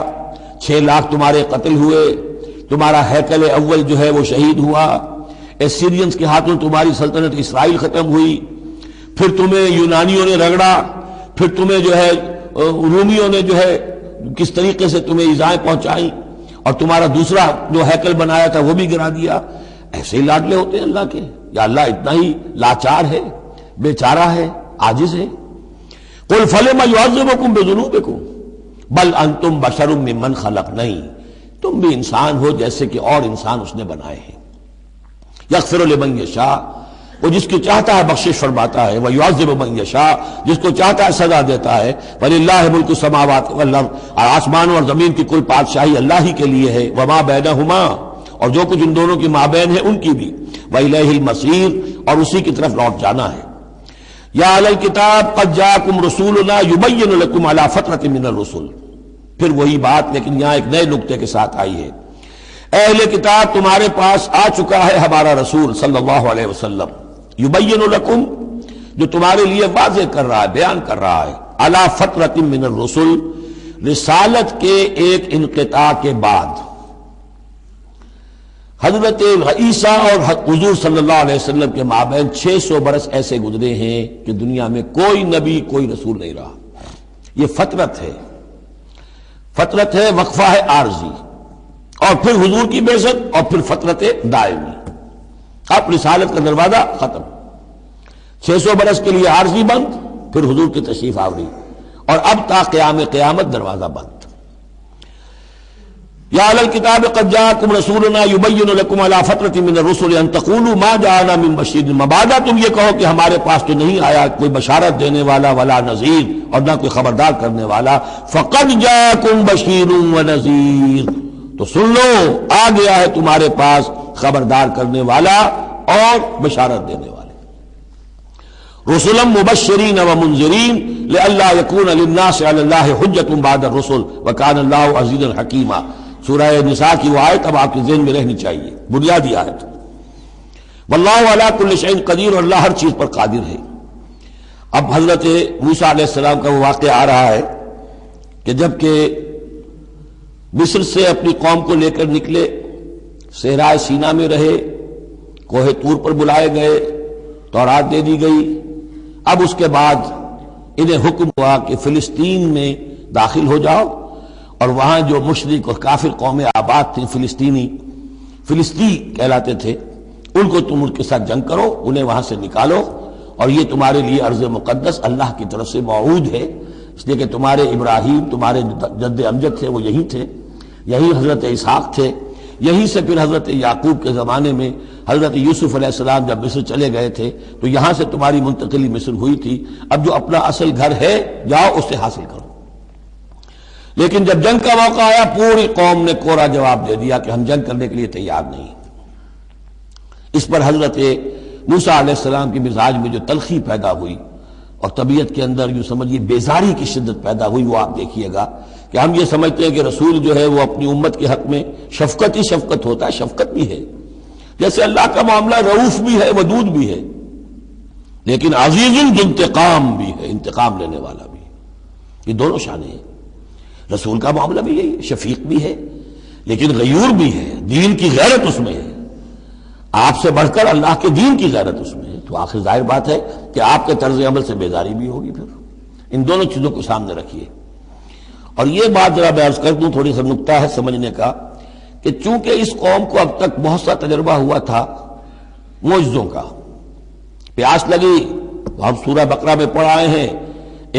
6 لاکھ تمہارے قتل ہوئے، تمہارا ہیکل اول جو ہے وہ شہید ہوا، ایسیرینز کے ہاتھوں تمہاری سلطنت اسرائیل ختم ہوئی، پھر تمہیں یونانیوں نے رگڑا، پھر تمہیں جو ہے رومیوں نے جو ہے کس طریقے سے تمہیں ایذائیں پہنچائیں، اور تمہارا دوسرا جو ہیکل بنایا تھا وہ بھی گرا دیا۔ ایسے ہی لاڈلے ہوتے ہیں اللہ کے؟ یا اللہ اتنا ہی لاچار ہے، بیچارہ ہے، عاجز ہے؟ قل فلم يعذبكم بذنوبكم بل انتم بشر ممن خلق، نہیں، تم بھی انسان ہو جیسے کہ اور انسان اس نے بنائے ہیں۔ یغفر لمن یشاء، وہ جس کی چاہتا ہے بخشش فرماتا ہے، ویعذب من یشاء، جس کو چاہتا ہے سزا دیتا ہے۔ وللہ ملک السماوات والارض، اور آسمانوں اور زمین کی کل بادشاہی اللہ ہی کے لیے ہے، وما بینہما، اور جو کچھ ان دونوں کی مابین ہے ان کی بھی، وإلیہ المصیر، اور اسی کی طرف لوٹ جانا ہے۔ یا اہل الکتاب قد جاءکم رسولنا یبین لکم علی فترۃ من الرسل، پھر وہی بات لیکن یہاں ایک نئے نکتے کے ساتھ آئی ہے۔ اہل کتاب تمہارے پاس آ چکا ہے ہمارا رسول صلی اللہ علیہ وسلم، یبین لکم، جو تمہارے لیے واضح کر رہا ہے، بیان کر رہا ہے، علی فترۃ من الرسل، رسالت کے ایک انقطاع کے بعد۔ حضرت عیسیٰ اور حضور صلی اللہ علیہ وسلم کے مابین 600 برس ایسے گزرے ہیں کہ دنیا میں کوئی نبی کوئی رسول نہیں رہا۔ یہ فترت ہے، فترت ہے، وقفہ ہے عارضی، اور پھر حضور کی بعثت، اور پھر فترت دائمی، اب رسالت کا دروازہ ختم، 600 برس کے لیے عارضی بند، پھر حضور کی تشریف آوری، اور اب تا قیام قیامت دروازہ بند۔ یا اہل الکتاب قد جاءکم رسولنا یبین لکم علی فترۃ من الرسل ان تقولوا ما جاءنا من بشیر، مبادا تم یہ کہو کہ ہمارے پاس تو نہیں آیا کوئی بشارت دینے والا ولا نذیر، اور نہ کوئی خبردار کرنے والا۔ فقد جاءکم بشیر ونذیر، تو سن لو آ گیا ہے تمہارے پاس خبردار کرنے والا اور بشارت دینے والے۔ رسلا مبشرین ومنذرین لئلا یکون للناس علی اللہ حجۃ بعد الرسل وکان اللہ عزیزا حکیما، سورہ نساء کی وہ آیت اب آپ کے ذہن میں رہنی چاہیے، بنیادی آیت۔ واللہ علی کل شیء قدیر، اور اللہ ہر چیز پر قادر ہے۔ اب حضرت موسیٰ علیہ السلام کا وہ واقعہ آ رہا ہے کہ جب کہ مصر سے اپنی قوم کو لے کر نکلے، صحرائے سینا میں رہے، کوہ طور پر بلائے گئے، تورات دے دی گئی، اب اس کے بعد انہیں حکم ہوا کہ فلسطین میں داخل ہو جاؤ، اور وہاں جو مشرک اور کافر قومیں آباد تھیں، فلسطی کہلاتے تھے، ان کو تم ان کے ساتھ جنگ کرو، انہیں وہاں سے نکالو، اور یہ تمہارے لیے ارض مقدس اللہ کی طرف سے موعود ہے، اس لیے کہ تمہارے ابراہیم، تمہارے جد امجد تھے وہ یہی تھے، یہی حضرت اسحاق تھے، یہیں سے پھر حضرت یعقوب کے زمانے میں حضرت یوسف علیہ السلام جب مصر چلے گئے تھے تو یہاں سے تمہاری منتقلی مصر ہوئی تھی، اب جو اپنا اصل گھر ہے جاؤ اسے حاصل کرو۔ لیکن جب جنگ کا موقع آیا پوری قوم نے کوڑا جواب دے دیا کہ ہم جنگ کرنے کے لیے تیار نہیں۔ اس پر حضرت موسیٰ علیہ السلام کی مزاج میں جو تلخی پیدا ہوئی اور طبیعت کے اندر یوں سمجھیے بیزاری کی شدت پیدا ہوئی، وہ آپ دیکھیے گا کہ ہم یہ سمجھتے ہیں کہ رسول جو ہے وہ اپنی امت کے حق میں شفقت ہی شفقت ہوتا ہے، شفقت بھی ہے، جیسے اللہ کا معاملہ رؤوف بھی ہے، ودود بھی ہے، لیکن عزیز انتقام بھی ہے، انتقام لینے والا بھی ہے، یہ دونوں شانیں ہیں۔ رسول کا معاملہ بھی یہی ہے، شفیق بھی ہے لیکن غیور بھی ہے، دین کی غیرت اس میں ہے، آپ سے بڑھ کر اللہ کے دین کی غیرت اس میں ہے، تو آخر ظاہر بات ہے کہ آپ کے طرز عمل سے بیزاری بھی ہوگی۔ پھر ان دونوں چیزوں کو سامنے رکھیے۔ اور یہ بات ذرا میں عرض کر دوں، تھوڑی سا نکتہ ہے سمجھنے کا، کہ چونکہ اس قوم کو اب تک بہت سا تجربہ ہوا تھا معجزوں کا، پیاس لگی، ہم سورہ بقرہ میں پڑھ آئے ہیں،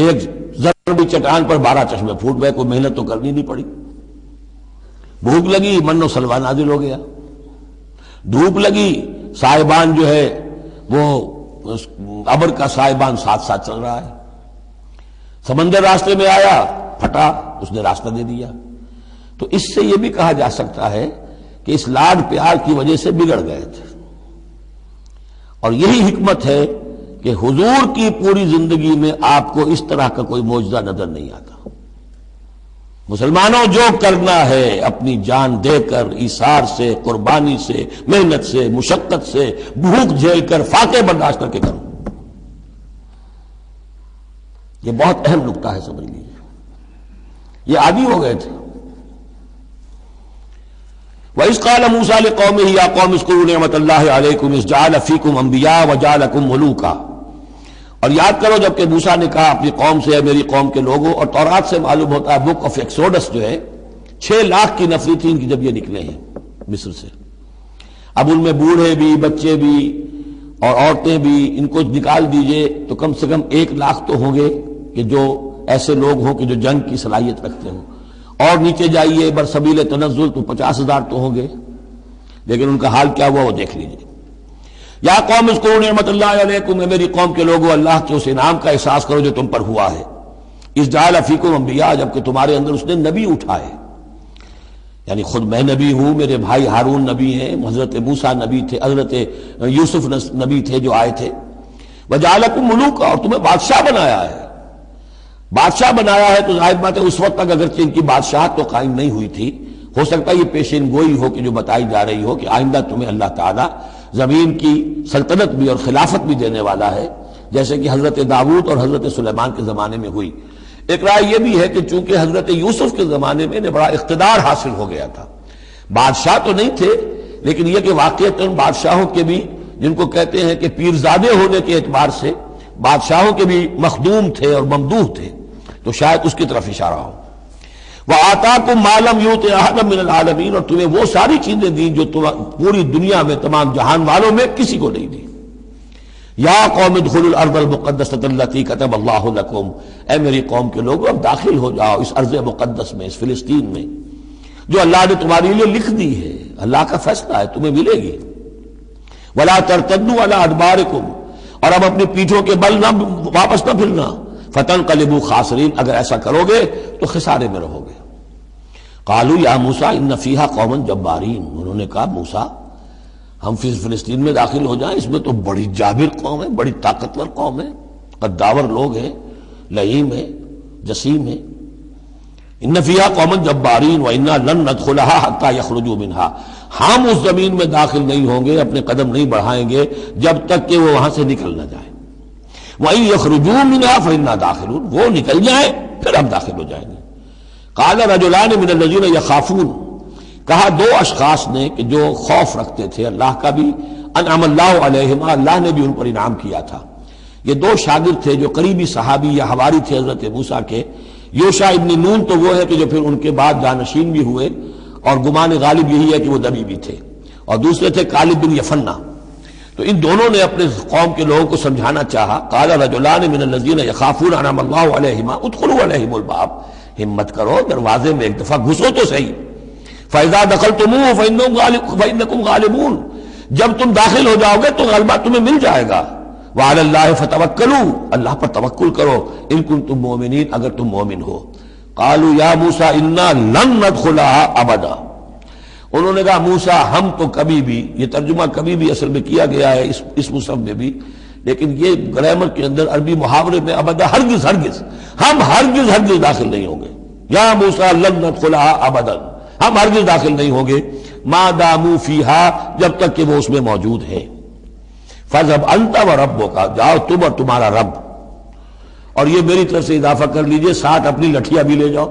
ایک بھی چٹان پر 12 چشمے پھوٹ گئے، کوئی محنت تو کرنی نہیں پڑی۔ بھوک لگی، من و سلوہ نازل ہو گیا۔ دھوپ لگی، سائبان جو ہے وہ ابر کا سائبان ساتھ ساتھ چل رہا ہے۔ سمندر راستے میں آیا، پھٹا، اس نے راستہ دے دیا۔ تو اس سے یہ بھی کہا جا سکتا ہے کہ اس لاڈ پیار کی وجہ سے بگڑ گئے تھے، اور یہی حکمت ہے کہ حضور کی پوری زندگی میں آپ کو اس طرح کا کوئی معجزہ نظر نہیں آتا۔ مسلمانوں، جو کرنا ہے اپنی جان دے کر، ایثار سے، قربانی سے، محنت سے، مشقت سے، بھوک جھیل کر، فاقے برداشت کر کے کرو۔ یہ بہت اہم نکتہ ہے، سمجھ لیجیے۔ یہ عادی ہو گئے تھے۔ وَإِذْ قَالَ مُوسَىٰ لِقَوْمِهِ يَا قَوْمِ اذْكُرُوا نِعْمَةَ اللَّهِ عَلَيْكُمْ إِذْ جَعَلَ فِيكُمْ أَنْبِيَاءَ وَجَعَلَكُمْ مُلُوكًا، اور یاد کرو جب کہ موسیٰ نے کہا اپنی قوم سے، میری قوم کے لوگوں، اور تورات سے معلوم ہوتا ہے، بک آف ایکسوڈس جو ہے 6 لاکھ کی نفری تھی ان کی جب یہ نکلے ہیں مصر سے۔ اب ان میں بوڑھے بھی، بچے بھی اور عورتیں بھی، ان کو نکال دیجئے تو کم سے کم 1 لاکھ تو ہوں گے کہ جو ایسے لوگ ہوں کہ جو جنگ کی صلاحیت رکھتے ہوں، اور نیچے جائیے برسبیل تنزل تو 50,000 تو ہوں گے، لیکن ان کا حال کیا ہوا وہ دیکھ لیجئے۔ یا قوم اذکروا نعمت اللہ علیکم، میری قوم کے لوگوں اللہ کے اس انعام کا احساس کرو جو تم پر ہوا ہے۔ اذ جعل فیکم انبیاء، جبکہ تمہارے اندر اس نے نبی اٹھائے، یعنی خود میں نبی ہوں، میرے بھائی ہارون نبی ہیں، حضرت موسیٰ نبی تھے، حضرت یوسف نبی تھے جو آئے تھے۔ وجعلکم ملوکا، اور تمہیں بادشاہ بنایا ہے۔ بادشاہ بنایا ہے تو ظاہر بات ہے اس وقت تک اگرچہ ان کی بادشاہت تو قائم نہیں ہوئی تھی، ہو سکتا ہے یہ پیشین گوئی ہو کہ جو بتائی جا رہی ہو کہ آئندہ تمہیں اللہ تعالیٰ زمین کی سلطنت بھی اور خلافت بھی دینے والا ہے، جیسے کہ حضرت داؤد اور حضرت سلیمان کے زمانے میں ہوئی۔ ایک رائے یہ بھی ہے کہ چونکہ حضرت یوسف کے زمانے میں انہیں بڑا اقتدار حاصل ہو گیا تھا، بادشاہ تو نہیں تھے لیکن یہ کہ واقعتاً بادشاہوں کے بھی، جن کو کہتے ہیں کہ پیرزادے ہونے کے اعتبار سے بادشاہوں کے بھی مخدوم تھے اور ممدوح تھے، تو شاید اس کی طرف اشارہ ہو۔ وَآتَاكُم مَّا لَمْ يُؤْتِ أَحَدًا مِّنَ الْعَالَمِينَ، اور تمہیں وہ ساری چیزیں دیں جو پوری دنیا میں تمام جہان والوں میں کسی کو نہیں دی۔ یا قوم ادخلوا الارض المقدسۃ التي كتب اللہ لكم، اے میری قوم کے لوگوں اب داخل ہو جاؤ اس ارض مقدس میں، اس فلسطین میں جو اللہ نے تمہارے لیے لکھ دی ہے، اللہ کا فیصلہ ہے، تمہیں ملے گی۔ ولا ترتدوا على ادباركم، اور اب اپنی پیٹھوں کے بل نہ واپس نہ پھرنا، فتنقلبوا خاسرین، اگر ایسا کرو گے تو خسارے میں رہو گے۔ قالوا یا موسیٰ ان فیہا قوما جبارین، انہوں نے کہا موسیٰ ہم فلسطین میں داخل ہو جائیں، اس میں تو بڑی جابر قوم ہے، بڑی طاقتور قوم ہے، قداور لوگ ہیں، لئیم ہیں، جسیم ہیں۔ ان فیہا قوما جبارین وانا لن ندخلها حتى يخرجوا منها، ہم اس زمین میں داخل نہیں ہوں گے، اپنے قدم نہیں بڑھائیں گے جب تک کہ وہ وہاں سے نکل نہ جائیں۔ وَإِن يَخْرُجُوا مِنْهَا فَإِنَّا دَاخِلُونَ، وہ نکل جائیں پھر ہم داخل ہو جائیں گے۔ قَالَ رَجُلَانِ مِنَ الَّذِينَ يَخَافُونَ، کہا 2 اشخاص نے کہ جو خوف رکھتے تھے اللہ کا بھی، انعم اللہ علیہما، اللہ نے بھی ان پر انعام کیا تھا۔ یہ 2 شاگرد تھے جو قریبی صحابی یا حواری تھے حضرت موسیٰ کے۔ یوشع ابن نون تو وہ ہے کہ جو پھر ان کے بعد جانشین بھی ہوئے، اور گمان غالب یہی ہے کہ وہ نبی بھی تھے، اور دوسرے تھے کالب بن یفنہ۔ تو ان دونوں نے اپنے قوم کے لوگوں کو سمجھانا چاہا۔ قال رجلان من الذین یخافون انعم اللہ علیہما ادخلوا علیہم الباب، ہمت کرو دروازے میں ایک دفعہ گھسو تو صحیح۔ فاذا دخلتموہ فانکم غالبون، جب تم داخل ہو جاؤ گے تو غلبہ تمہیں مل جائے گا۔ وعلی اللہ فتوکلوا، اللہ پر توکل کرو، ان کنتم مؤمنین، اگر تم مومن ہو۔ قالوا یا موسیٰ انا لن ندخلها ابدا، انہوں نے کہا موسیٰ ہم تو کبھی بھی، یہ ترجمہ کبھی بھی اصل میں کیا گیا ہے اس مصحف میں بھی، لیکن یہ گرامر کے اندر عربی محاورے میں ابدا، ہرگز ہرگز، ہم ہرگز ہرگز داخل نہیں ہوں گے۔ یا موسیٰ لن ندخلها ابدا، ہم ہرگز داخل نہیں ہوں گے، ما داموا فیہا، جب تک کہ وہ اس میں موجود ہے۔ فاذهب انت وربک، جاؤ تم اور تمہارا رب، اور یہ میری طرف سے اضافہ کر لیجئے، ساتھ اپنی لٹھیاں بھی لے جاؤ،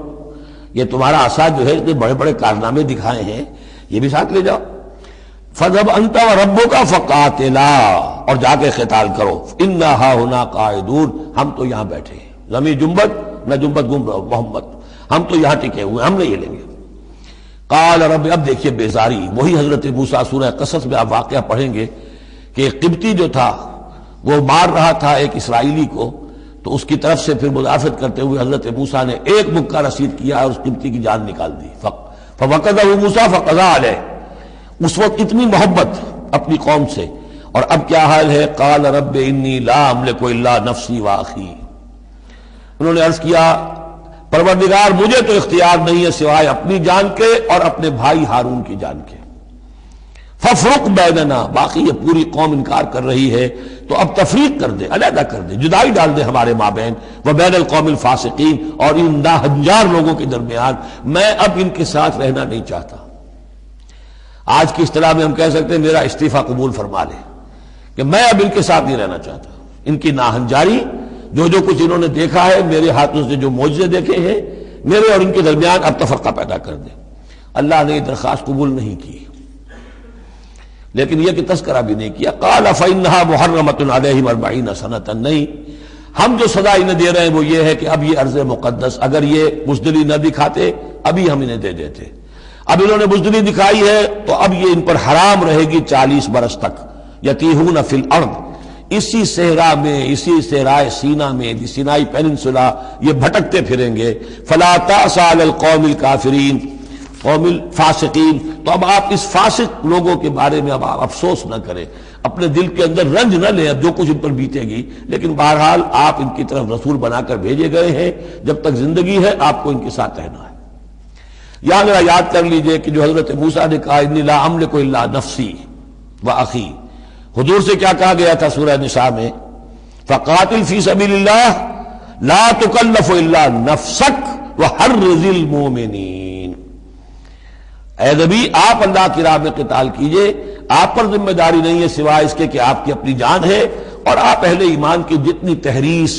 یہ تمہارا عصا جو ہے اس نے بڑے بڑے کارنامے دکھائے ہیں، یہ بھی ساتھ لے جاؤ۔ فَذَهَبْ أَنْتَ وَرَبُّكَ فَقَاتِلَا، اور جا کے قتال کرو، إِنَّا هَاهُنَا قَاعِدُونَ، ہم تو یہاں بیٹھے ہیں، زمین جنبت نہ جنبت گم رہو محمد، ہم تو یہاں ٹکے ہوئے، ہم نہیں ہلیں گے۔ قال رب، اب دیکھیے بیزاری، وہی حضرت موسیٰ سورہ قصص میں آپ واقعہ پڑھیں گے کہ قبطی جو تھا وہ مار رہا تھا ایک اسرائیلی کو، تو اس کی طرف سے پھر مدافعت کرتے ہوئے حضرت موسیٰ نے ایک مکہ رسید کیا اور اس قبطی کی جان نکال دی. فوقذہ موسیٰ فقضیٰ علیہ. اس وقت اتنی محبت اپنی قوم سے، اور اب کیا حال ہے؟ قال رب انی لا املک الا نفسی واخی. انہوں نے عرض کیا پروردگار مجھے تو اختیار نہیں ہے سوائے اپنی جان کے اور اپنے بھائی ہارون کی جان کے. ففرق بیننا. باقی یہ پوری قوم انکار کر رہی ہے تو اب تفریق کر دے، علیحدہ کر دے، جدائی ڈال دے ہمارے مابین، وبین القوم الفاسقین، اور ان ناہنجار لوگوں کے درمیان. میں اب ان کے ساتھ رہنا نہیں چاہتا. آج کی اصطلاح میں ہم کہہ سکتے ہیں میرا استعفیٰ قبول فرما لے، کہ میں اب ان کے ساتھ نہیں رہنا چاہتا. ان کی ناہنجاری، جو کچھ انہوں نے دیکھا ہے، میرے ہاتھوں سے جو معجزے دیکھے ہیں، میرے اور ان کے درمیان اب تفرقہ پیدا کر دے. اللہ نے یہ درخواست قبول نہیں کی، لیکن یہ کہ تذکرہ بھی نہیں کیا. قال فإنها محرمة عليهم 40 سنة. نہیں، ہم جو سزا انہیں دے رہے ہیں وہ یہ ہے کہ اب یہ ارض مقدس، اگر یہ بزدلی نہ دکھاتے ابھی ہم انہیں دے دیتے. اب انہوں نے بزدلی دکھائی ہے تو اب یہ ان پر حرام رہے گی 40 برس تک. یتیہون فی الارض، اسی صحرا میں، اسی صحرائے سینا میں، سینائی پیننسولا، یہ بھٹکتے پھریں گے. فلا تأس علی القوم الکافرین قوم الفاسقین. تو اب آپ اس فاسق لوگوں کے بارے میں اب آپ افسوس نہ کریں، اپنے دل کے اندر رنج نہ لیں اب جو کچھ ان پر بیتے گی. لیکن بہرحال آپ ان کی طرف رسول بنا کر بھیجے گئے ہیں، جب تک زندگی ہے آپ کو ان کے ساتھ رہنا ہے. یہاں ذرا یاد کر لیجئے کہ جو حضرت موسیٰ نے کہا انی لا املک الا نفسی واخی، حضور سے کیا کہا گیا تھا سورہ نساء میں؟ فقاتل فی سبیل اللہ لا تکلف الا نفسک وحرض المؤمنین. اے نبی آپ اللہ کی راہ میں قتال کیجئے، آپ پر ذمہ داری نہیں ہے سوائے اس کے کہ آپ کی اپنی جان ہے، اور آپ اہل ایمان کی جتنی تحریض،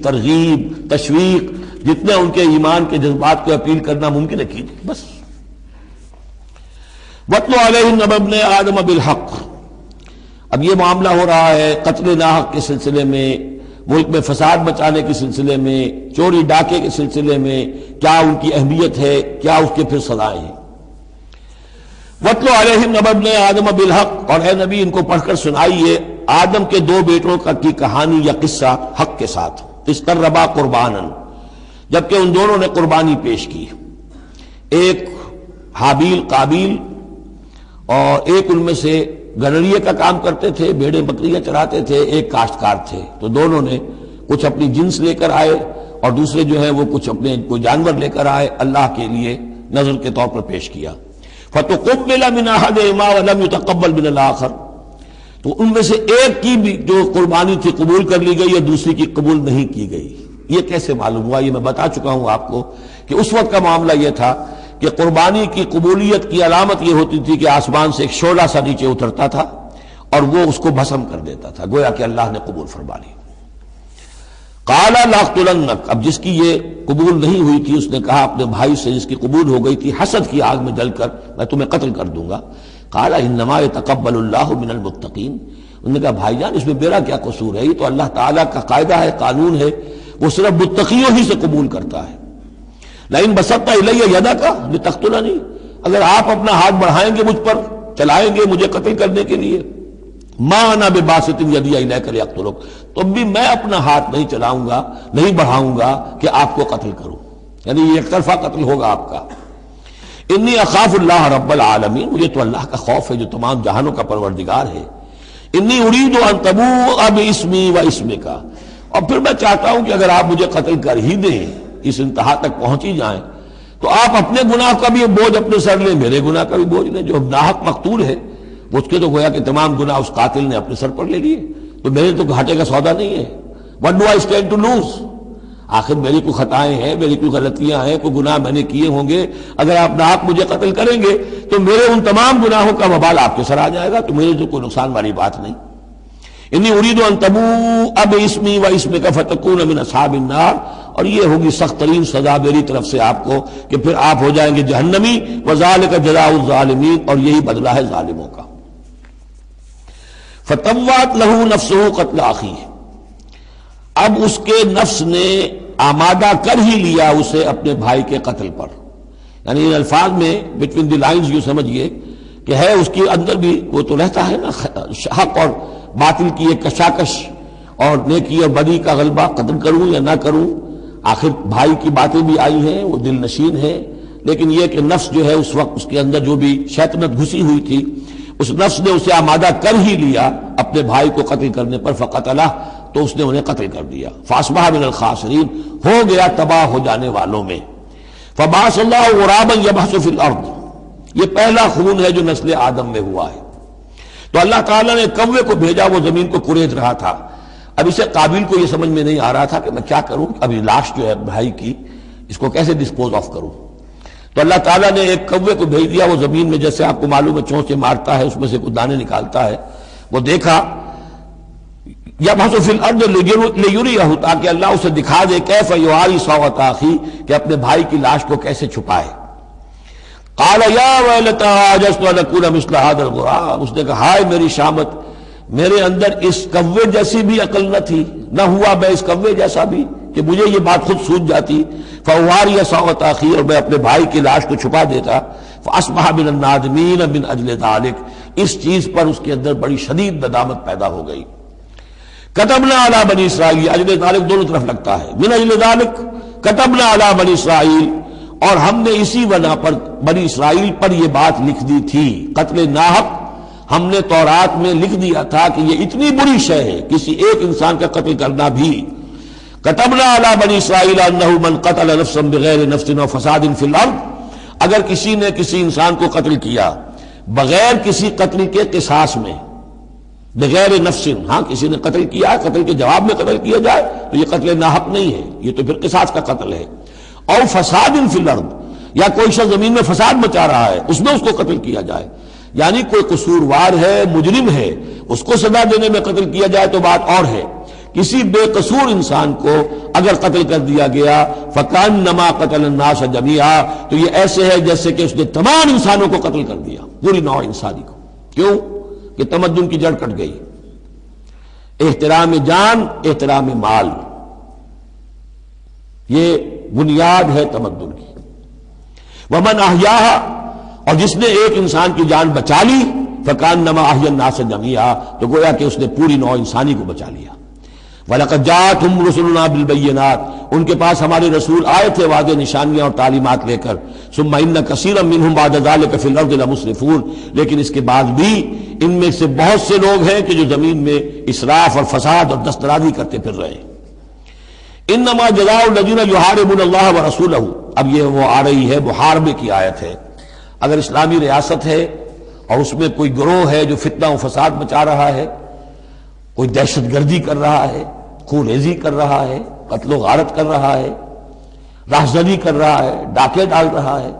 ترغیب، تشویق، جتنے ان کے ایمان کے جذبات کو اپیل کرنا ممکن ہے کیجئے بس. وَاتْلُ عَلَيْهِمْ نَبَأَ ابْنَيْ آدَمَ بِالْحَقِّ. اب یہ معاملہ ہو رہا ہے قتل ناحق کے سلسلے میں، ملک میں فساد مچانے کے سلسلے میں، چوری ڈاکے کے سلسلے میں، کیا ان کی اہمیت ہے، کیا اس کے پھر سزائیں ہیں. وَاتْلُ عَلَيْهِمْ نَبَأَ ابْنَيْ آدَمَ بِالْحَقِّ. اور اے نبی ان کو پڑھ کر سنائیے آدم کے 2 بیٹوں کی کہانی یا قصہ حق کے ساتھ. اِسْتَرَّبَا قُرْبَانًا، جبکہ ان دونوں نے قربانی پیش کی. ایک حابیل قابیل، اور ایک ان میں سے گنریے کا کام کرتے تھے، بھیڑیں بکریاں چراتے تھے، ایک کاشتکار تھے. تو دونوں نے کچھ اپنی جنس لے کر آئے اور دوسرے جو ہیں وہ کچھ اپنے کوئی جانور لے کر آئے، اللہ کے لیے نذر کے طور پر پیش کیا. فَتُقُبِّلَ مِنْ أَحَدِهِمَا وَلَمْ يُتَقَبَّلْ مِنَ الْآخَرِ. تو ان میں سے ایک کی بھی جو قربانی تھی قبول کر لی گئی اور دوسری کی قبول نہیں کی گئی. یہ کیسے معلوم ہوا؟ یہ میں بتا چکا ہوں آپ کو کہ اس وقت کا معاملہ یہ تھا کہ قربانی کی قبولیت کی علامت یہ ہوتی تھی کہ آسمان سے ایک شعلہ سا نیچے اترتا تھا اور وہ اس کو بھسم کر دیتا تھا، گویا کہ اللہ نے قبول فرما لی. قال لأقتلنک. اب جس کی یہ قبول نہیں ہوئی تھی اس نے کہا اپنے بھائی سے جس کی قبول ہو گئی تھی حسد کی آگ میں جل کر میں تمہیں قتل کر دوں گا. قال انما يتقبل اللہ من المتقین. انہوں نے کہا بھائی جان اس میں میرا کیا قصور ہے، یہ تو اللہ تعالیٰ کا قاعدہ ہے، قانون ہے، وہ صرف متقیوں ہی سے قبول کرتا ہے. لئن بسطت الی یدک لتقتلنی، اگر آپ اپنا ہاتھ بڑھائیں گے مجھ پر، چلائیں گے مجھے قتل کرنے کے لیے، ما انا بباسط یدی الیک لیقتلک، تو بھی میں اپنا ہاتھ نہیں چلاؤں گا، نہیں بڑھاؤں گا کہ آپ کو قتل کروں، یعنی یہ ایک طرفہ قتل ہوگا آپ کا. انی اخاف اللہ رب العالمین، مجھے تو اللہ کا خوف ہے جو تمام جہانوں کا پروردگار ہے. انی ارید ان تبوء باسمی و اسمک، اور پھر میں چاہتا ہوں کہ اگر آپ مجھے قتل کر ہی دیں، اس انتہا تک پہنچ ہی جائیں، تو آپ اپنے گناہ کا بھی بوجھ اپنے سر لیں، میرے گناہ کا بھی بوجھ لیں. جو ناحق مقتول ہے اس کے تو گویا کہ تمام گناہ اس قاتل نے اپنے سر پر لے لیے، تو میرے تو گھاٹے کا سودا نہیں ہے. What do I stand to lose؟ آخر میری کوئی خطائیں ہیں، میری کوئی غلطیاں ہیں، کوئی گناہ میں نے کیے ہوں گے، اگر آپ ناحق مجھے قتل کریں گے تو میرے ان تمام گناہوں کا وبال آپ کے سر آ جائے گا، تو میرے تو کوئی نقصان والی بات نہیں. انی ارید ان تبوء باسمی و اسمک فتکون من اصحاب النار، اور یہ ہوگی سخت ترین سزا میری طرف سے آپ کو کہ پھر آپ ہو جائیں گے جہنمی. وذالک جزاء الظالمین، اور یہی بدلہ ہے ظالموں کا. فطوعت لہ نفسہ قتل اخیہ، اب اس کے نفس نے آمادہ کر ہی لیا اسے اپنے بھائی کے قتل پر. یعنی ان الفاظ میں بٹوین دی لائنز یوں سمجھیے کہ ہے اس کے اندر بھی وہ تو رہتا ہے نا حق اور باطل کی ایک کشاکش، اور نیکی اور بدی کا غلبہ، قتل کروں یا نہ کروں. آخر بھائی کی باتیں بھی آئی ہیں، وہ دل نشین ہے، لیکن یہ کہ نفس جو ہے اس وقت اس کے اندر جو بھی شیطنت گھسی ہوئی تھی، اس نفس نے اسے آمادہ کر ہی لیا اپنے بھائی کو قتل کرنے پر. فقتلہ، تو اس نے انہیں قتل کر دیا. فاصبح من الخاسرین، ہو گیا تباہ ہو جانے والوں میں. فبعث اللہ غرابا یبحث فی الارض، یہ پہلا خون ہے جو نسل آدم میں ہوا ہے. تو اللہ تعالیٰ نے کوے کو بھیجا، وہ زمین کو کرید رہا تھا. اب اسے قابل کو یہ سمجھ میں نہیں آ رہا تھا کہ میں کیا کروں، ابھی لاش جو ہے بھائی کی، اس کو کیسے ڈسپوز آف کروں. تو اللہ تعالیٰ نے ایک کوے کو بھیج دیا. وہ زمین میں جیسے آپ کو معلوم ہے چونچے مارتا ہے، اس میں سے کچھ دانے نکالتا ہے. وہ دیکھا یبحث فی الارض لیریہ، تاکہ اللہ اسے دکھا دے کیف یواری سوءۃ اخی، کہ اپنے بھائی کی لاش کو کیسے چھپائے. قال یا ویلتى عجزت ان اکون مثل هذا الغراب، اس نے کہا ہائے میری شامت، میرے اندر اس کوے جیسی بھی عقل نہ تھی، نہ ہوا میں اس کوے جیسا بھی کہ مجھے یہ بات خود سوچ جاتی. فواری سوءۃ اخی، اور میں اپنے بھائی کی لاش کو چھپا دیتا. فاصبح من النادمین من اجل ذلک، اس چیز پر اس کے اندر بڑی شدید ندامت پیدا ہو گئی. کتبنا علی بنی اسرائیل، اجل ذلک دونوں طرف لگتا ہے، من اجل ذلک کتبنا علی بنی اسرائیل، اور ہم نے اسی بنا پر بنی اسرائیل پر یہ بات لکھ دی تھی. قتل ناحق ہم نے تورات میں لکھ دیا تھا کہ یہ اتنی بری شے ہے کسی ایک انسان کا قتل کرنا بھی. کتبنا علی بنی اسرائیل انہ من قتل نفسا بغیر نفس و فساد فی الارض، اگر کسی نے کسی انسان کو قتل کیا بغیر کسی قتل کے قصاص میں، بغیر نفس، ہاں کسی نے قتل کیا، قتل کے جواب میں قتل کیا جائے تو یہ قتل ناحق نہیں ہے، یہ تو پھر قصاص کا قتل ہے. اور فساد فی الارض، یا کوئی شخص زمین میں فساد مچا رہا ہے اس میں اس کو قتل کیا جائے، یعنی کوئی قصوروار ہے، مجرم ہے، اس کو سزا دینے میں قتل کیا جائے تو بات اور ہے. کسی بے قصور انسان کو اگر قتل کر دیا گیا فکأنما قتل الناس جميعا، تو یہ ایسے ہے جیسے کہ اس نے تمام انسانوں کو قتل کر دیا، پوری نوع انسانی کو. کیوں کہ تمدن کی جڑ کٹ گئی. احترام جان، احترام مال، یہ بنیاد ہے تمدن کی. ومن احیاہا، اور جس نے ایک انسان کی جان بچا لی فکأنما احیا الناس جميعا، تو گویا کہ اس نے پوری نوع انسانی کو بچا لیا. وَلَقَدْ جَاءَتْهُمْ رُسُلُنَا بِالْبَيِّنَاتِ، ان کے پاس ہمارے رسول آئے تھے واضح نشانیاں اور تعلیمات لے کر. ثُمَّ إِنَّ كَثِيرًا مِّنْهُمْ بَعْدَ ذَلِكَ فِي الْأَرْضِ لَمُسْرِفُونَ، لیکن اس کے بعد بھی ان میں سے بہت سے لوگ ہیں کہ جو زمین میں اسراف اور فساد اور دسترازی کرتے پھر رہے ہیں. انما جزاء الذین یحاربون اللہ ورسولہ، اب یہ وہ آ رہی ہے محاربے کی آیت ہے. اگر اسلامی ریاست ہے اور اس میں کوئی گروہ ہے جو فتنہ و فساد مچا رہا ہے، کوئی دہشت گردی کر رہا ہے، خون ریزی کر رہا ہے، قتل و غارت کر رہا ہے، راہزنی کر رہا ہے، ڈاکے ڈال رہا ہے،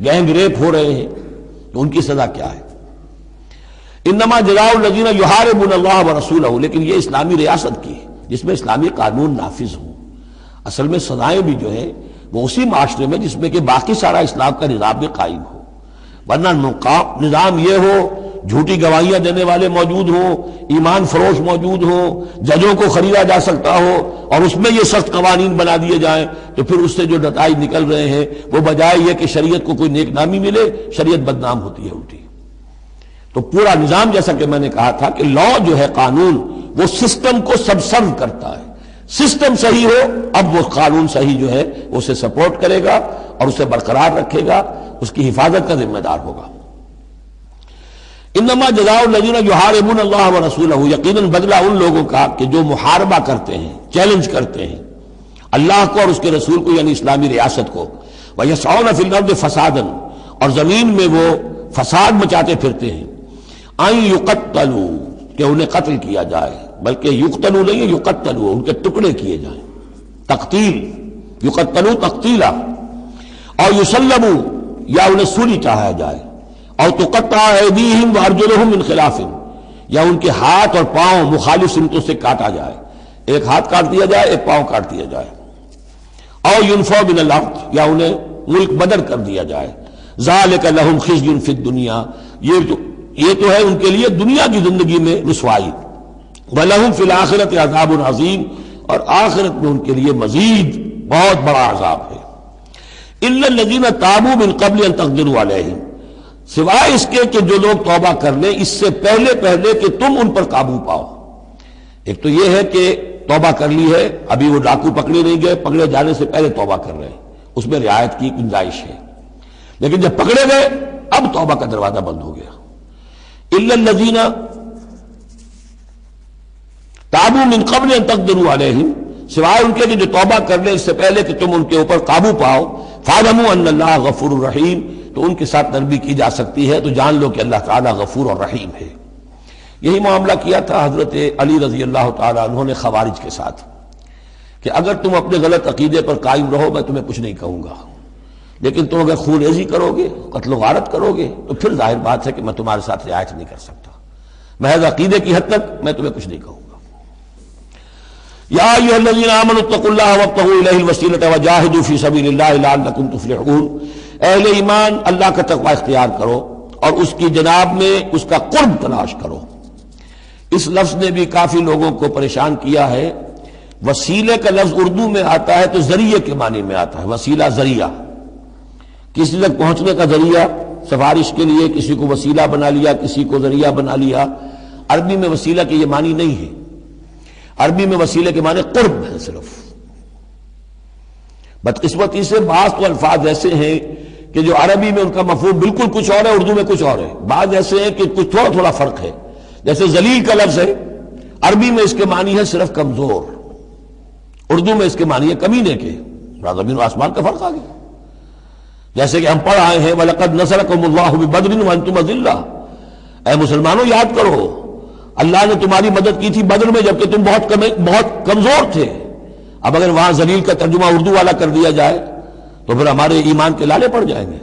گینگ ریپ ہو رہے ہیں، تو ان کی سزا کیا ہے؟ انما جزاء الذین یحاربون اللہ ورسولہ، لیکن یہ اسلامی ریاست کی ہے جس میں اسلامی قانون نافذ ہوں. اصل میں سزائیں بھی جو ہے وہ اسی معاشرے میں جس میں کہ باقی سارا اسلام کا نظام بھی قائم ہو، ورنہ نظام یہ ہو جھوٹی گواہیاں دینے والے موجود ہوں، ایمان فروش موجود ہوں، ججوں کو خریدا جا سکتا ہو، اور اس میں یہ سخت قوانین بنا دیے جائیں، تو پھر اس سے جو نتائج نکل رہے ہیں وہ بجائے یہ کہ شریعت کو کوئی نیک نامی ملے، شریعت بدنام ہوتی ہے الٹی. تو پورا نظام، جیسا کہ میں نے کہا تھا کہ لا جو ہے قانون، وہ سسٹم کو سبسرو کرتا ہے. سسٹم صحیح ہو اب وہ قانون صحیح جو ہے اسے سپورٹ کرے گا اور اسے برقرار رکھے گا، اس کی حفاظت کا ذمہ دار ہوگا. انما جزاء الذین یحاربون اللہ ورسولہ، یقیناً بدلہ ان لوگوں کا کہ جو محاربہ کرتے ہیں، چیلنج کرتے ہیں اللہ کو اور اس کے رسول کو، یعنی اسلامی ریاست کو. وَيَسْعَوْنَ فِي الْأَرْضِ فَسَادًا، اور زمین میں وہ فساد مچاتے پھرتے ہیں. أَن يُقَتَّلُوا، کہ انہیں قتل کیا جائے، بلکہ یقتلوا نہیں ہے، یقتلوا، ان کے ٹکڑے کیے جائیں، تقتیل، یقتلوا تقتیلا. اور یسلبوا، یا انہیں سولی چاہا جائے. اور تقطع ایدیہم وارجلہم من خلاف، یا ان کے ہاتھ اور پاؤں مخالف سمتوں سے کاٹا جائے، ایک ہاتھ کاٹ دیا جائے، ایک پاؤں کاٹ دیا جائے. اور ینفوا من الارض، یا انہیں ملک بدر کر دیا جائے. ذالک لہم خزی فی الدنیا، یہ تو ہے ان کے لیے دنیا کی زندگی میں رسوائی. وَلَهُمْ فِي الْآخِرَةِ عَذَابٌ عَظِيمٌ، اور آخرت میں ان کے لیے مزید بہت بڑا عذاب ہے. إِلَّا الَّذِينَ تَابُوا مِن قَبْلِ أَن تَقْدِرُوا عَلَيْهِمْ، سوائے اس کے کہ جو لوگ توبہ کر لیں اس سے پہلے کہ تم ان پر قابو پاؤ. ایک تو یہ ہے کہ توبہ کر لی ہے، ابھی وہ ڈاکو پکڑے نہیں گئے، پکڑے جانے سے پہلے توبہ کر رہے ہیں، اس میں رعایت کی گنجائش ہے، لیکن جب پکڑے گئے اب توبہ کا دروازہ بند ہو گیا۔ الا الذین تابوا من قبل ان تقدروا علیہم، سوائے ان کے کہ جو توبہ کر لیں اس سے پہلے کہ تم ان کے اوپر قابو پاؤ، فاعلموا ان اللہ غفور الرحیم، تو ان کے ساتھ نرمی کی جا سکتی ہے، تو جان لو کہ اللہ تعالیٰ غفور اور رحیم ہے۔ یہی معاملہ کیا تھا حضرت علی رضی اللہ تعالیٰ عنہ نے خوارج کے ساتھ، کہ اگر تم اپنے غلط عقیدے پر قائم رہو میں تمہیں کچھ نہیں کہوں گا، لیکن تم اگر خون ریزی کرو گے، قتل و غارت کرو گے، تو پھر ظاہر بات ہے کہ میں تمہارے ساتھ رعایت نہیں کر سکتا، محض عقیدے کی حد تک میں تمہیں کچھ نہیں کہوں گا۔ یا ایھا الذین آمنوا اتقوا اللہ وابتغوا الیہ الوسیلۃ وجاہدوا فی سبیل اللہ لعلکم تفلحون، اہل ایمان اللہ کا تقوی اختیار کرو اور اس کی جناب میں اس کا قرب تلاش کرو۔ اس لفظ نے بھی کافی لوگوں کو پریشان کیا ہے۔ وسیلے کا لفظ اردو میں آتا ہے تو ذریعے کے معنی میں آتا ہے، وسیلہ ذریعہ، کسی تک پہنچنے کا ذریعہ، سفارش کے لیے کسی کو وسیلہ بنا لیا، کسی کو ذریعہ بنا لیا۔ عربی میں وسیلہ کے یہ معنی نہیں ہے، عربی میں وسیلے کے معنی قرب ہے صرف۔ بدقسمتی سے بعض تو الفاظ ایسے ہیں کہ جو عربی میں ان کا مفہوم بالکل کچھ اور ہے، اردو میں کچھ اور ہے، بعض ایسے ہیں کہ کچھ تھوڑا تھوڑا فرق ہے۔ جیسے ذلیل کا لفظ ہے، عربی میں اس کے معنی ہے صرف کمزور، اردو میں اس کے معنی ہے کمینے کے، زمین و آسمان کا فرق آ گیا۔ جیسے کہ ہم پڑھ آئے ہیں وَلَقَدْ نَصَرَكُمُ اللَّهُ بِبَدْرٍ وَأَنْتُمْ أَذِلَّةٌ، اے مسلمانوں یاد کرو اللہ نے تمہاری مدد کی تھی بدر میں جبکہ تم بہت کمزور تھے۔ اب اگر وہاں ذلیل کا ترجمہ اردو والا کر دیا جائے تو پھر ہمارے ایمان کے لالے پڑ جائیں گے۔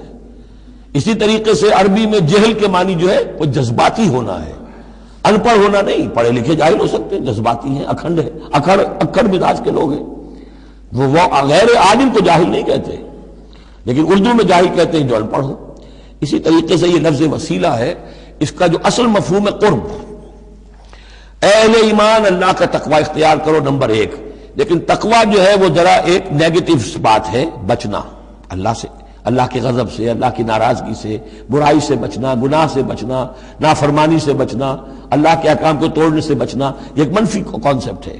اسی طریقے سے عربی میں جہل کے معنی جو ہے وہ جذباتی ہونا ہے، ان پڑھ ہونا نہیں، پڑھے لکھے جاہل ہو سکتے ہیں، جذباتی ہیں، اکھڑ ہے، اکھڑ مزاج کے لوگ ہیں، وہ غیر عالم کو جاہل نہیں کہتے، لیکن اردو میں جاہل کہتے ہیں جو ان پڑھ ہو۔ اسی طریقے سے یہ لفظ وسیلہ ہے، اس کا جو اصل مفہوم ہے قرب۔ اہل ایمان اللہ کا تقوی اختیار کرو نمبر ایک، لیکن تقوی جو ہے وہ ذرا ایک نیگیٹو بات ہے، بچنا اللہ سے، اللہ کے غضب سے، اللہ کی ناراضگی سے، برائی سے بچنا، گناہ سے بچنا، نافرمانی سے بچنا، اللہ کے احکام کو توڑنے سے بچنا، یہ ایک منفی کانسیپٹ ہے۔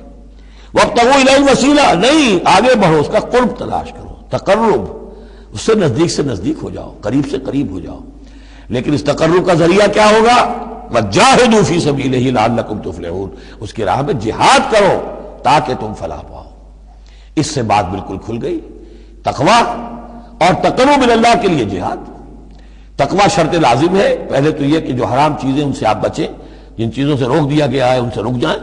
وابتغوا الیہ الوسیلہ، نہیں، آگے بڑھو، اس کا قرب تلاش کرو، تقرب، اس سے نزدیک ہو جاؤ، قریب سے قریب ہو جاؤ۔ لیکن اس تقرب کا ذریعہ کیا ہوگا؟ وَجَاهِدُوا فِي سَبِيلِهِ لَعَلَّكُمْ تُفْلِحُونَ، اس کی راہ میں جہاد کرو تاکہ تم فلاح پاؤ۔ اس سے بات بالکل کھل گئی۔ تقوی اور تقرب اللہ کے لیے جہاد۔ تقوی شرط لازم ہے، پہلے تو یہ کہ جو حرام چیزیں ان سے آپ بچیں، جن چیزوں سے روک دیا گیا ہے ان سے رک جائیں،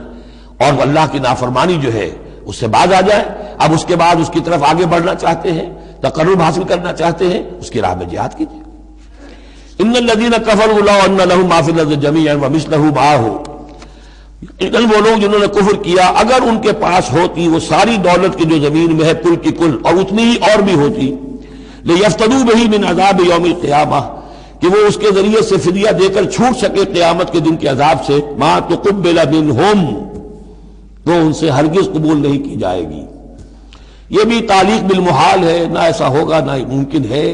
اور اللہ کی نافرمانی جو ہے اس سے باز آ جائیں۔ اب اس کے بعد اس کی طرف آگے بڑھنا چاہتے ہیں، تقرب حاصل کرنا چاہتے ہیں، اس کی راہ میں جہاد کیجیے۔ ان الذین کفروا لو ان لهم ما فی الارض جميعا ومثلہ معه، لیکن وہ لوگ جنہوں نے کفر کیا اگر ان کے پاس ہوتی وہ ساری دولت کی جو زمین میں ہے کل کی کل، اور اتنی ہی اور بھی ہوتی، لیفتدوا بہ من عذاب یوم القیامہ، کہ وہ اس کے ذریعے سے فدیہ دے کر چھوٹ سکے قیامت کے دن کے عذاب سے، ما تقبل منہم، تو ان سے ہرگز قبول نہیں کی جائے گی۔ یہ بھی تعلیق بالمحال ہے، نہ ایسا ہوگا نہ ممکن ہے،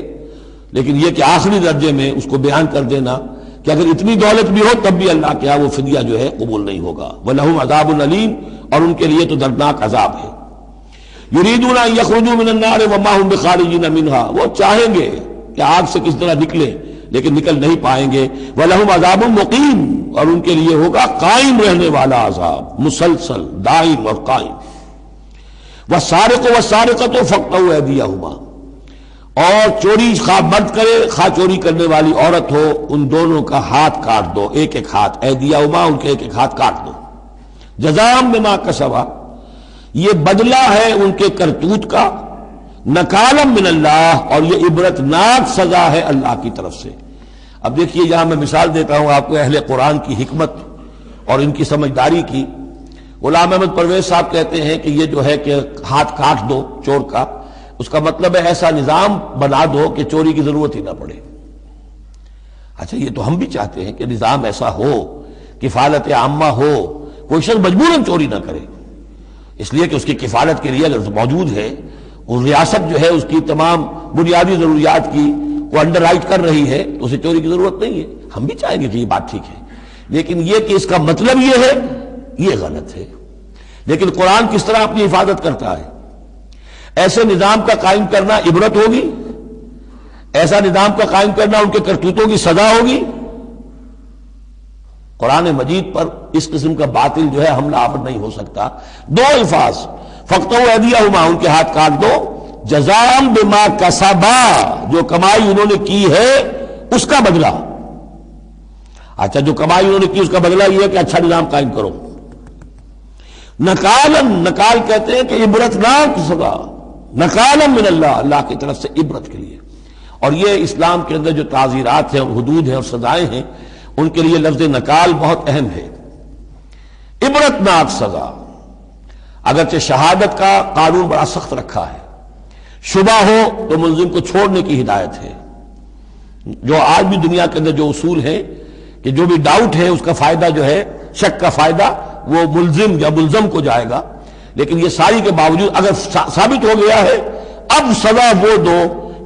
لیکن یہ کہ آخری درجے میں اس کو بیان کر دینا کہ اگر اتنی دولت بھی ہو تب بھی اللہ کے ہاں وہ فدیہ جو ہے قبول نہیں ہوگا۔ وَلَهُمْ عَذَابٌ أَلِيمٌ، اور ان کے لیے تو دردناک عذاب ہے۔ يُرِيدُونَ أَن يَخْرُجُوا مِنَ النَّارِ وَمَا هُمْ بِخَارِجِينَ مِنْهَا، وہ چاہیں گے کہ آگ سے کس طرح نکلیں لیکن نکل نہیں پائیں گے۔ وَلَهُمْ عَذَابٌ مُقِيمٌ، اور ان کے لیے ہوگا قائم رہنے والا عذاب، مسلسل دائم اور قائم۔ وَالسَّارِقُ وَالسَّارِقَةُ فَاقْطَعُوا أَيْدِيَهُمَا، اور چوری خواہ مرد کرے خواہ چوری کرنے والی عورت ہو، ان دونوں کا ہاتھ کاٹ دو، ایک ایک ہاتھ، ایدیہما، ان کے ایک ایک ہاتھ کاٹ دو۔ جزاء بما کسبا، یہ بدلہ ہے ان کے کرتوت کا، نکالا من اللہ، اور یہ عبرتناک سزا ہے اللہ کی طرف سے۔ اب دیکھیے یہاں میں مثال دیتا ہوں آپ کو اہل قرآن کی حکمت اور ان کی سمجھداری کی۔ غلام احمد پرویز صاحب کہتے ہیں کہ یہ جو ہے کہ ہاتھ کاٹ دو چور کا، اس کا مطلب ہے ایسا نظام بنا دو کہ چوری کی ضرورت ہی نہ پڑے۔ اچھا یہ تو ہم بھی چاہتے ہیں کہ نظام ایسا ہو، کفالت عامہ ہو، کوئی شخص مجبوراً چوری نہ کرے، اس لیے کہ اس کی کفالت کے لیے اگر موجود ہے، وہ ریاست جو ہے اس کی تمام بنیادی ضروریات کی وہ انڈر رائٹ کر رہی ہے تو اسے چوری کی ضرورت نہیں ہے۔ ہم بھی چاہیں گے کہ یہ بات ٹھیک ہے، لیکن یہ کہ اس کا مطلب یہ ہے، یہ غلط ہے۔ لیکن قرآن کس طرح اپنی حفاظت کرتا ہے؟ ایسے نظام کا قائم کرنا عبرت ہوگی، ایسا نظام کا قائم کرنا ان کے کرتوتوں کی سزا ہوگی۔ قرآن مجید پر اس قسم کا باطل جو ہے حملہ آور نہیں ہو سکتا۔ دو الفاظ، فَاقْطَعُوا أَيْدِيَهُمَا، ان کے ہاتھ کاٹ دو، جزاء بما کسبا، جو کمائی انہوں نے کی ہے اس کا بدلہ۔ اچھا، جو کمائی انہوں نے کی اس کا بدلہ یہ ہے کہ اچھا نظام قائم کرو۔ نکالن، نکال کہتے ہیں کہ عبرتناک سزا، نکالن من اللہ، اللہ کی طرف سے عبرت کے لیے۔ اور یہ اسلام کے اندر جو تعزیرات ہیں اور حدود ہیں اور سزائیں ہیں، ان کے لیے لفظ نکال بہت اہم ہے۔ عبرتناک سزا، اگرچہ شہادت کا قانون بڑا سخت رکھا ہے، شبہ ہو تو ملزم کو چھوڑنے کی ہدایت ہے۔ جو آج بھی دنیا کے اندر جو اصول ہے کہ جو بھی ڈاؤٹ ہے اس کا فائدہ جو ہے، شک کا فائدہ وہ ملزم یا ملزم کو جائے گا، لیکن یہ ساری کے باوجود اگر ثابت ہو گیا ہے، اب سزا وہ دو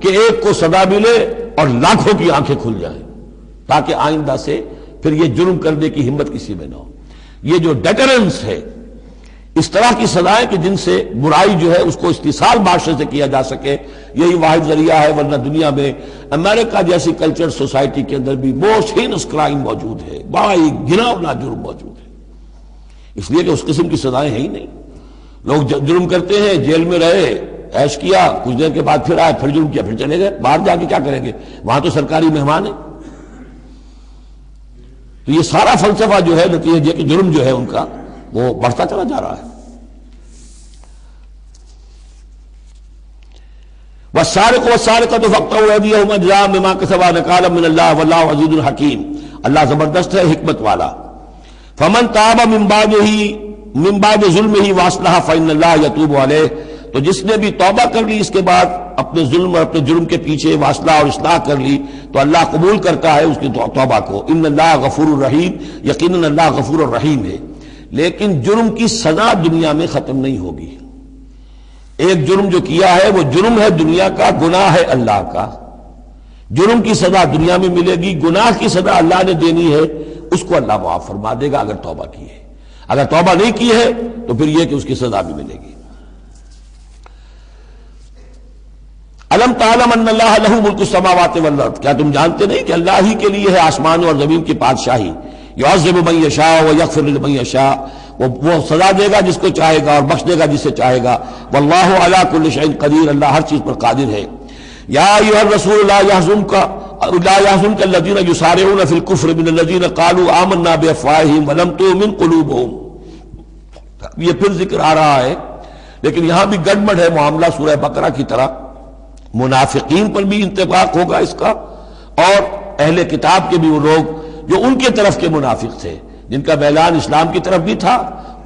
کہ ایک کو سزا ملے اور لاکھوں کی آنکھیں کھل جائیں، تاکہ آئندہ سے پھر یہ جرم کرنے کی ہمت کسی میں نہ ہو۔ یہ جو ڈیٹرنس ہے، اس طرح کی سزائیں کہ جن سے برائی جو ہے اس کو استحصال معاشرے سے کیا جا سکے، یہی واحد ذریعہ ہے۔ ورنہ دنیا میں امریکہ جیسی کلچر سوسائٹی کے اندر بھی موسٹ ہینس کرائم موجود ہے، بڑا ہی گھناؤنا جرم موجود ہے، اس لیے کہ اس قسم کی سزائیں ہیں ہی نہیں۔ لوگ جرم کرتے ہیں، جیل میں رہے، عیش کیا، کچھ دیر کے بعد پھر آئے، پھر جرم کیا، پھر چلے گئے، باہر جا کے کیا کریں گے، وہاں تو سرکاری مہمان ہیں۔ تو یہ سارا فلسفہ جو ہے نتیجہ کہ جرم جو ہے ان کا وہ بڑھتا چلا جا رہا ہے۔ والسارق والسارقۃ فاقطعوا أيديهما جزاء بما كسبا نكالا من الله والله عزيز حكيم، اللہ زبردست ہے، حکمت والا۔ فمن تاب من بعد ظلمه واصلح فإن الله يتوب عليه، تو جس نے بھی توبہ کر لی اس کے بعد اپنے ظلم اور اپنے جرم کے پیچھے واصلہ اور اصلاح کر لی تو اللہ قبول کرتا ہے اس کی توبہ کو۔ ان اللہ غفور الرحیم، یقیناً اللہ غفور الرحیم ہے۔ لیکن جرم کی سزا دنیا میں ختم نہیں ہوگی۔ ایک جرم جو کیا ہے وہ جرم ہے دنیا کا، گناہ ہے اللہ کا۔ جرم کی سزا دنیا میں ملے گی، گناہ کی سزا اللہ نے دینی ہے، اس کو اللہ معاف فرما دے گا اگر توبہ کی ہے۔ اگر توبہ نہیں کی ہے تو پھر یہ کہ اس کی سزا بھی ملے گی۔ الم تعلم ان اللہ لہ ملک السماوات والارض، کیا تم جانتے نہیں کہ اللہ ہی کے لیے ہے آسمانوں اور زمین کی بادشاہی۔ یعذب من یشاء ویغفر لمن یشاء، وہ سزا دے گا جس کو چاہے گا اور بخش دے گا جسے چاہے گا۔ واللہ علی کل شیء قدیر، اللہ ہر چیز پر قادر ہے۔ یا ایھا الرسول لا يحزنك الذين يسارعون في الكفر من الذين قالوا آمنا بافواههم ولم تؤمن قلوبهم۔ یہ پھر ذکر آ رہا ہے، لیکن یہاں بھی گڑبڑ ہے معاملہ سورہ بقرہ کی طرح۔ منافقین پر بھی انطباق ہوگا اس کا، اور اہل کتاب کے بھی وہ لوگ جو ان کے طرف کے منافق تھے، جن کا میلان اسلام کی طرف بھی تھا،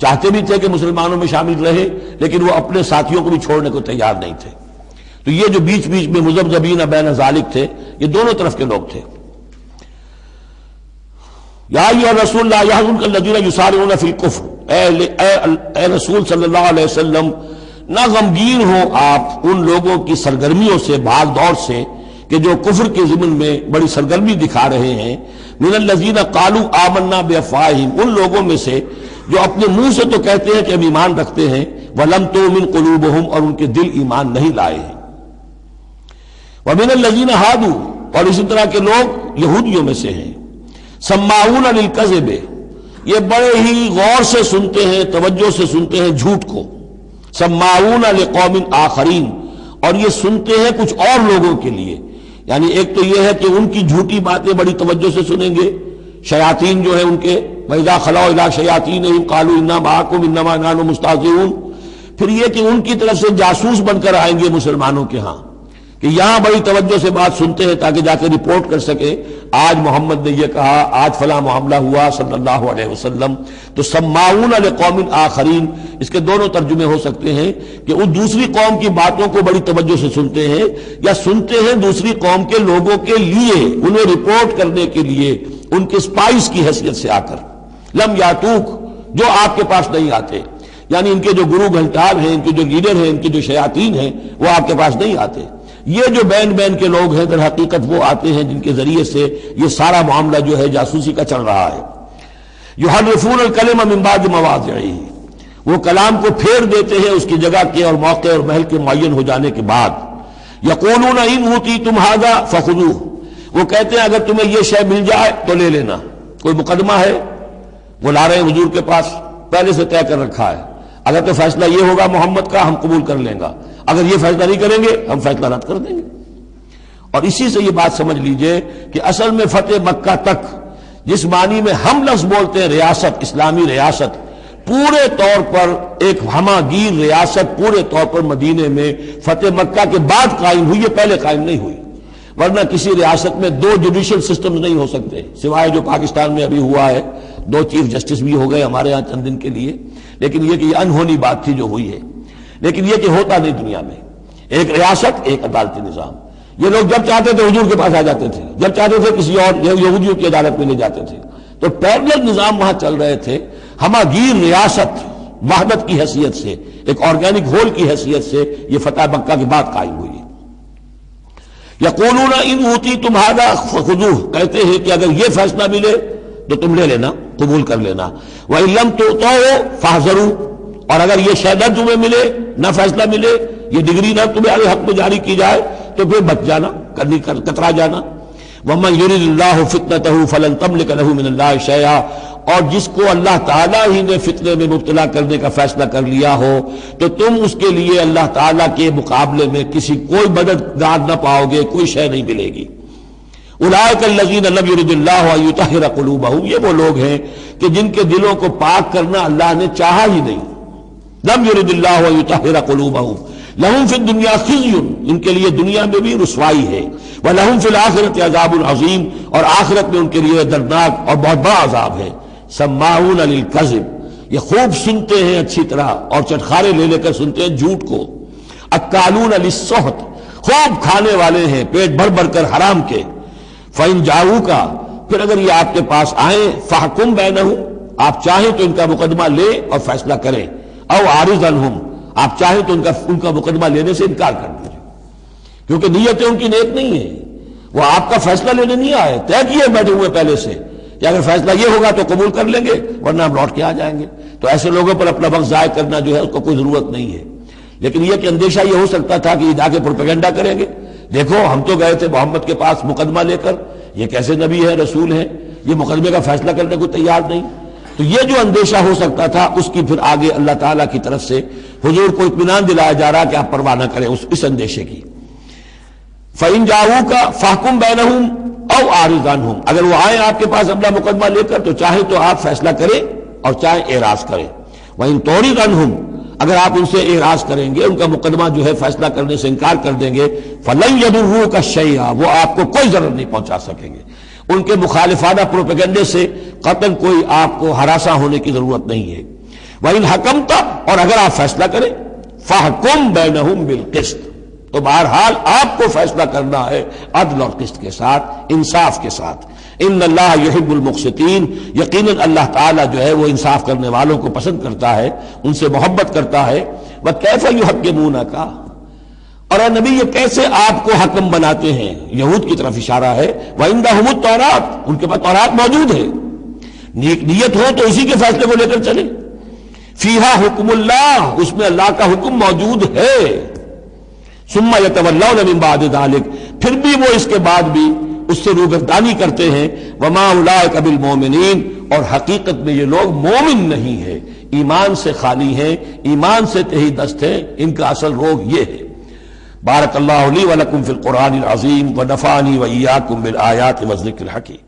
چاہتے بھی تھے کہ مسلمانوں میں شامل رہے، لیکن وہ اپنے ساتھیوں کو بھی چھوڑنے کو تیار نہیں تھے۔ تو یہ جو بیچ بیچ میں مذبذبین بین ذالک تھے، یہ دونوں طرف کے لوگ تھے۔ یا ایھا الرسول لا يحزنك الذين يسارعون في الكفر، اے رسول صلی اللہ علیہ وسلم، نہ غمگین ہو آپ ان لوگوں کی سرگرمیوں سے، بھاگ دوڑ سے، کہ جو کفر کے ضمن میں بڑی سرگرمی دکھا رہے ہیں۔ من الذین قالوا آمنا بافواہہم، ان لوگوں میں سے جو اپنے منہ سے تو کہتے ہیں کہ ہم ایمان رکھتے ہیں، ولم تؤمن قلوبہم، اور ان کے دل ایمان نہیں لائے ہیں۔ ومن الذین ہادوا، اور اسی طرح کے لوگ یہودیوں میں سے ہیں، سماعون للکذب، یہ بڑے ہی غور سے سنتے ہیں، توجہ سے سنتے ہیں جھوٹ کو۔ سماعون لقوم آخرین، اور یہ سنتے ہیں کچھ اور لوگوں کے لیے، یعنی ایک تو یہ ہے کہ ان کی جھوٹی باتیں بڑی توجہ سے سنیں گے، شیاطین جو ہے ان کے، وَإِذَا خَلَوْا إِلَىٰ شَيَاطِينِهِمْ قَالُوا إِنَّا مَعَكُمْ إِنَّمَا نَحْنُ مُسْتَهْزِئُونَ۔ پھر یہ کہ ان کی طرف سے جاسوس بن کر آئیں گے مسلمانوں کے ہاں، کہ یہاں بڑی توجہ سے بات سنتے ہیں تاکہ جا کے رپورٹ کر سکے، آج محمد نے یہ کہا، آج فلاں معاملہ ہوا صلی اللہ علیہ وسلم۔ تو سماعون لقوم آخرین، اس کے دونوں ترجمے ہو سکتے ہیں کہ وہ دوسری قوم کی باتوں کو بڑی توجہ سے سنتے ہیں، یا سنتے ہیں دوسری قوم کے لوگوں کے لیے، انہیں رپورٹ کرنے کے لیے، ان کے سپائس کی حیثیت سے آ کر۔ لم یاتوک، جو آپ کے پاس نہیں آتے، یعنی ان کے جو گرو گھنٹال ہیں، ان کے جو لیڈر ہیں، ان کے جو شیاطین ہیں، وہ آپ کے پاس نہیں آتے۔ یہ جو بین بین کے لوگ ہیں در حقیقت وہ آتے ہیں جن کے ذریعے سے یہ سارا معاملہ جو ہے جاسوسی کا چل رہا ہے۔ یحرفون الکلم من بعد مواضعہ، وہ کلام کو پھیر دیتے ہیں اس کی جگہ کے اور موقع اور محل کے معین ہو جانے کے بعد. یقولون ان اوتیتم ھذا فخذوہ، وہ کہتے ہیں اگر تمہیں یہ شے مل جائے تو لے لینا. کوئی مقدمہ ہے، وہ لا رہے ہیں حضور کے پاس، پہلے سے طے کر رکھا ہے، اگر تو فیصلہ یہ ہوگا محمد کا ہم قبول کر لیں گا، اگر یہ فیصلہ نہیں کریں گے ہم فیصلہ رد کر دیں گے. اور اسی سے یہ بات سمجھ لیجئے کہ اصل میں فتح مکہ تک جس معنی میں ہم لفظ بولتے ہیں ریاست، اسلامی ریاست، پورے طور پر ایک ہماگیر ریاست پورے طور پر مدینے میں فتح مکہ کے بعد قائم ہوئی ہے، پہلے قائم نہیں ہوئی. ورنہ کسی ریاست میں دو جوڈیشل سسٹم نہیں ہو سکتے، سوائے جو پاکستان میں ابھی ہوا ہے، 2 چیف جسٹس بھی ہو گئے ہمارے ہاں چند دن کے لیے، لیکن یہ کہ یہ انہونی بات تھی جو ہوئی ہے. لیکن یہ کہ ہوتا نہیں دنیا میں، ایک ریاست ایک عدالتی نظام. یہ لوگ جب چاہتے تھے حضور کے پاس آ جاتے تھے، جب چاہتے تھے کسی اور یہودیوں کی عدالت میں لے جاتے تھے. تو پیرلل نظام وہاں چل رہے تھے. ہماگیر ریاست وحدت کی حیثیت سے، ایک آرگینک ہول کی حیثیت سے یہ فتح مکہ کے بعد قائم ہوئی. یقولون ان اوتیتم ھذا فخذوہ، کہتے ہیں کہ اگر یہ فیصلہ ملے تو تم لے لینا، قبول کر لینا. وَإِن لَّمْ تُؤْتَوْا فَاحْذَرُوا، اور اگر یہ شے نہ تمہیں ملے، نہ فیصلہ ملے، یہ ڈگری نہ تمہارے حق میں جاری کی جائے تو پھر بچ جانا، کترا جانا. وَمَن يُرِدِ اللَّهُ فِتْنَتَهُ فَلَن تَمْلِكَ لَهُ مِنَ اللَّهِ شَيْئًا، اور جس کو اللہ تعالیٰ ہی نے فتنے میں مبتلا کرنے کا فیصلہ کر لیا ہو تو تم اس کے لیے اللہ تعالیٰ کے مقابلے میں کوئی مددگار نہ پاؤ گے، کوئی شے نہیں ملے گی. اولئک الذین لم یرد اللہ ان یطہر قلوبہم، یہ وہ لوگ ہیں کہ جن کے دلوں کو پاک کرنا اللہ نے چاہا ہی نہیں. لم یرد اللہ ان یطہر قلوبہم لہم فی الدنیا خزی، ان کے لیے دنیا میں بھی رسوائی ہے. ولہم فی الآخرۃ عذاب عظیم، اور آخرت میں ان کے لیے دردناک اور بہت بڑا عذاب ہے. سماعون للکذب، یہ خوب سنتے ہیں اچھی طرح اور چٹخارے لے لے کر سنتے ہیں جھوٹ کو. اکالون للسحت، خوب کھانے والے ہیں پیٹ بھر بھر کر حرام کے. فإن جاؤوک، پھر اگر یہ آپ کے پاس آئیں، فاحکم بینہم، آپ چاہیں تو ان کا مقدمہ لیں اور فیصلہ کریں. او عارض عنہم، آپ چاہیں تو ان کا مقدمہ لینے سے انکار کر دیجیے، کیونکہ نیتیں ان کی نیک نہیں ہیں. وہ آپ کا فیصلہ لینے نہیں آئے، طے کیے بیٹھے ہوئے پہلے سے کہ اگر فیصلہ یہ ہوگا تو قبول کر لیں گے ورنہ ہم لوٹ کے آ جائیں گے. تو ایسے لوگوں پر اپنا وقت ضائع کرنا جو ہے اس کو کوئی ضرورت نہیں ہے. لیکن یہ کہ اندیشہ یہ ہو سکتا تھا کہ یہ جا کے پروپیگنڈا کریں گے، دیکھو ہم تو گئے تھے محمد کے پاس مقدمہ لے کر، یہ کیسے نبی ہے، رسول ہے، یہ مقدمے کا فیصلہ کرنے کو تیار نہیں. تو یہ جو اندیشہ ہو سکتا تھا اس کی پھر آگے اللہ تعالیٰ کی طرف سے حضور کو اطمینان دلایا جا رہا کہ آپ پرواہ نہ کریں اس اندیشے کی. فَإِن جَاءُوكَ فَاحْكُم بَيْنَهُمْ أَوْ أَعْرِضْ عَنْهُمْ، اگر وہ آئیں آپ کے پاس اپنا مقدمہ لے کر تو چاہے تو آپ فیصلہ کریں اور چاہے اعراض کریں. وَإِن تُعْرِضْ عَنْهُمْ، اگر آپ ان سے اعراض کریں گے، ان کا مقدمہ جو ہے فیصلہ کرنے سے انکار کر دیں گے، فَلَن يَضُرُّوكَ شَيْئًا، وہ آپ کو کوئی ضرر نہیں پہنچا سکیں گے. ان کے مخالفانہ پروپیگنڈے سے قطعاً کوئی آپ کو ہراساں ہونے کی ضرورت نہیں ہے. وَإِنْ حَكَمْتَ، اور اگر آپ فیصلہ کریں، فَاحْكُم بَيْنَهُمْ بِالْقِسْطِ، تو بہرحال آپ کو فیصلہ کرنا ہے عدل اور قسط کے ساتھ، انصاف کے ساتھ. ان اللہ یحب المقسطین، یقیناً اللہ تعالیٰ جو ہے وہ انصاف کرنے والوں کو پسند کرتا ہے، ان سے محبت کرتا ہے. وَكَيْفَ يُحَكِّمُونَكَ، اور اے نبی یہ کیسے آپ کو حکم بناتے ہیں، یہود کی طرف اشارہ ہے. وَعِندَهُمُ التَّوْرَاۃ، ان کے پاس تورات موجود ہے، نیت ہو تو اسی کے فیصلے کو لے کر چلیں. فِيهَا حُكْمُ اللَّهِ، اس میں اللہ کا حکم موجود ہے. ثُمَّ يَتَوَلَّوْنَ مِن بَعْدِ ذَلِكَ، پھر بھی وہ اس کے بعد بھی اس سے روگردانی کرتے ہیں. وَمَا أُولَٰئِكَ بِالْمُؤْمِنِينَ، اور حقیقت میں یہ لوگ مومن نہیں ہیں، ایمان سے خالی ہیں، ایمان سے تہی دست ہیں، ان کا اصل روگ یہ ہے. بارک اللہ لی ولکم فی القرآن العظیم ونفعنی وإیاکم بالآیات والذکر الحکیم.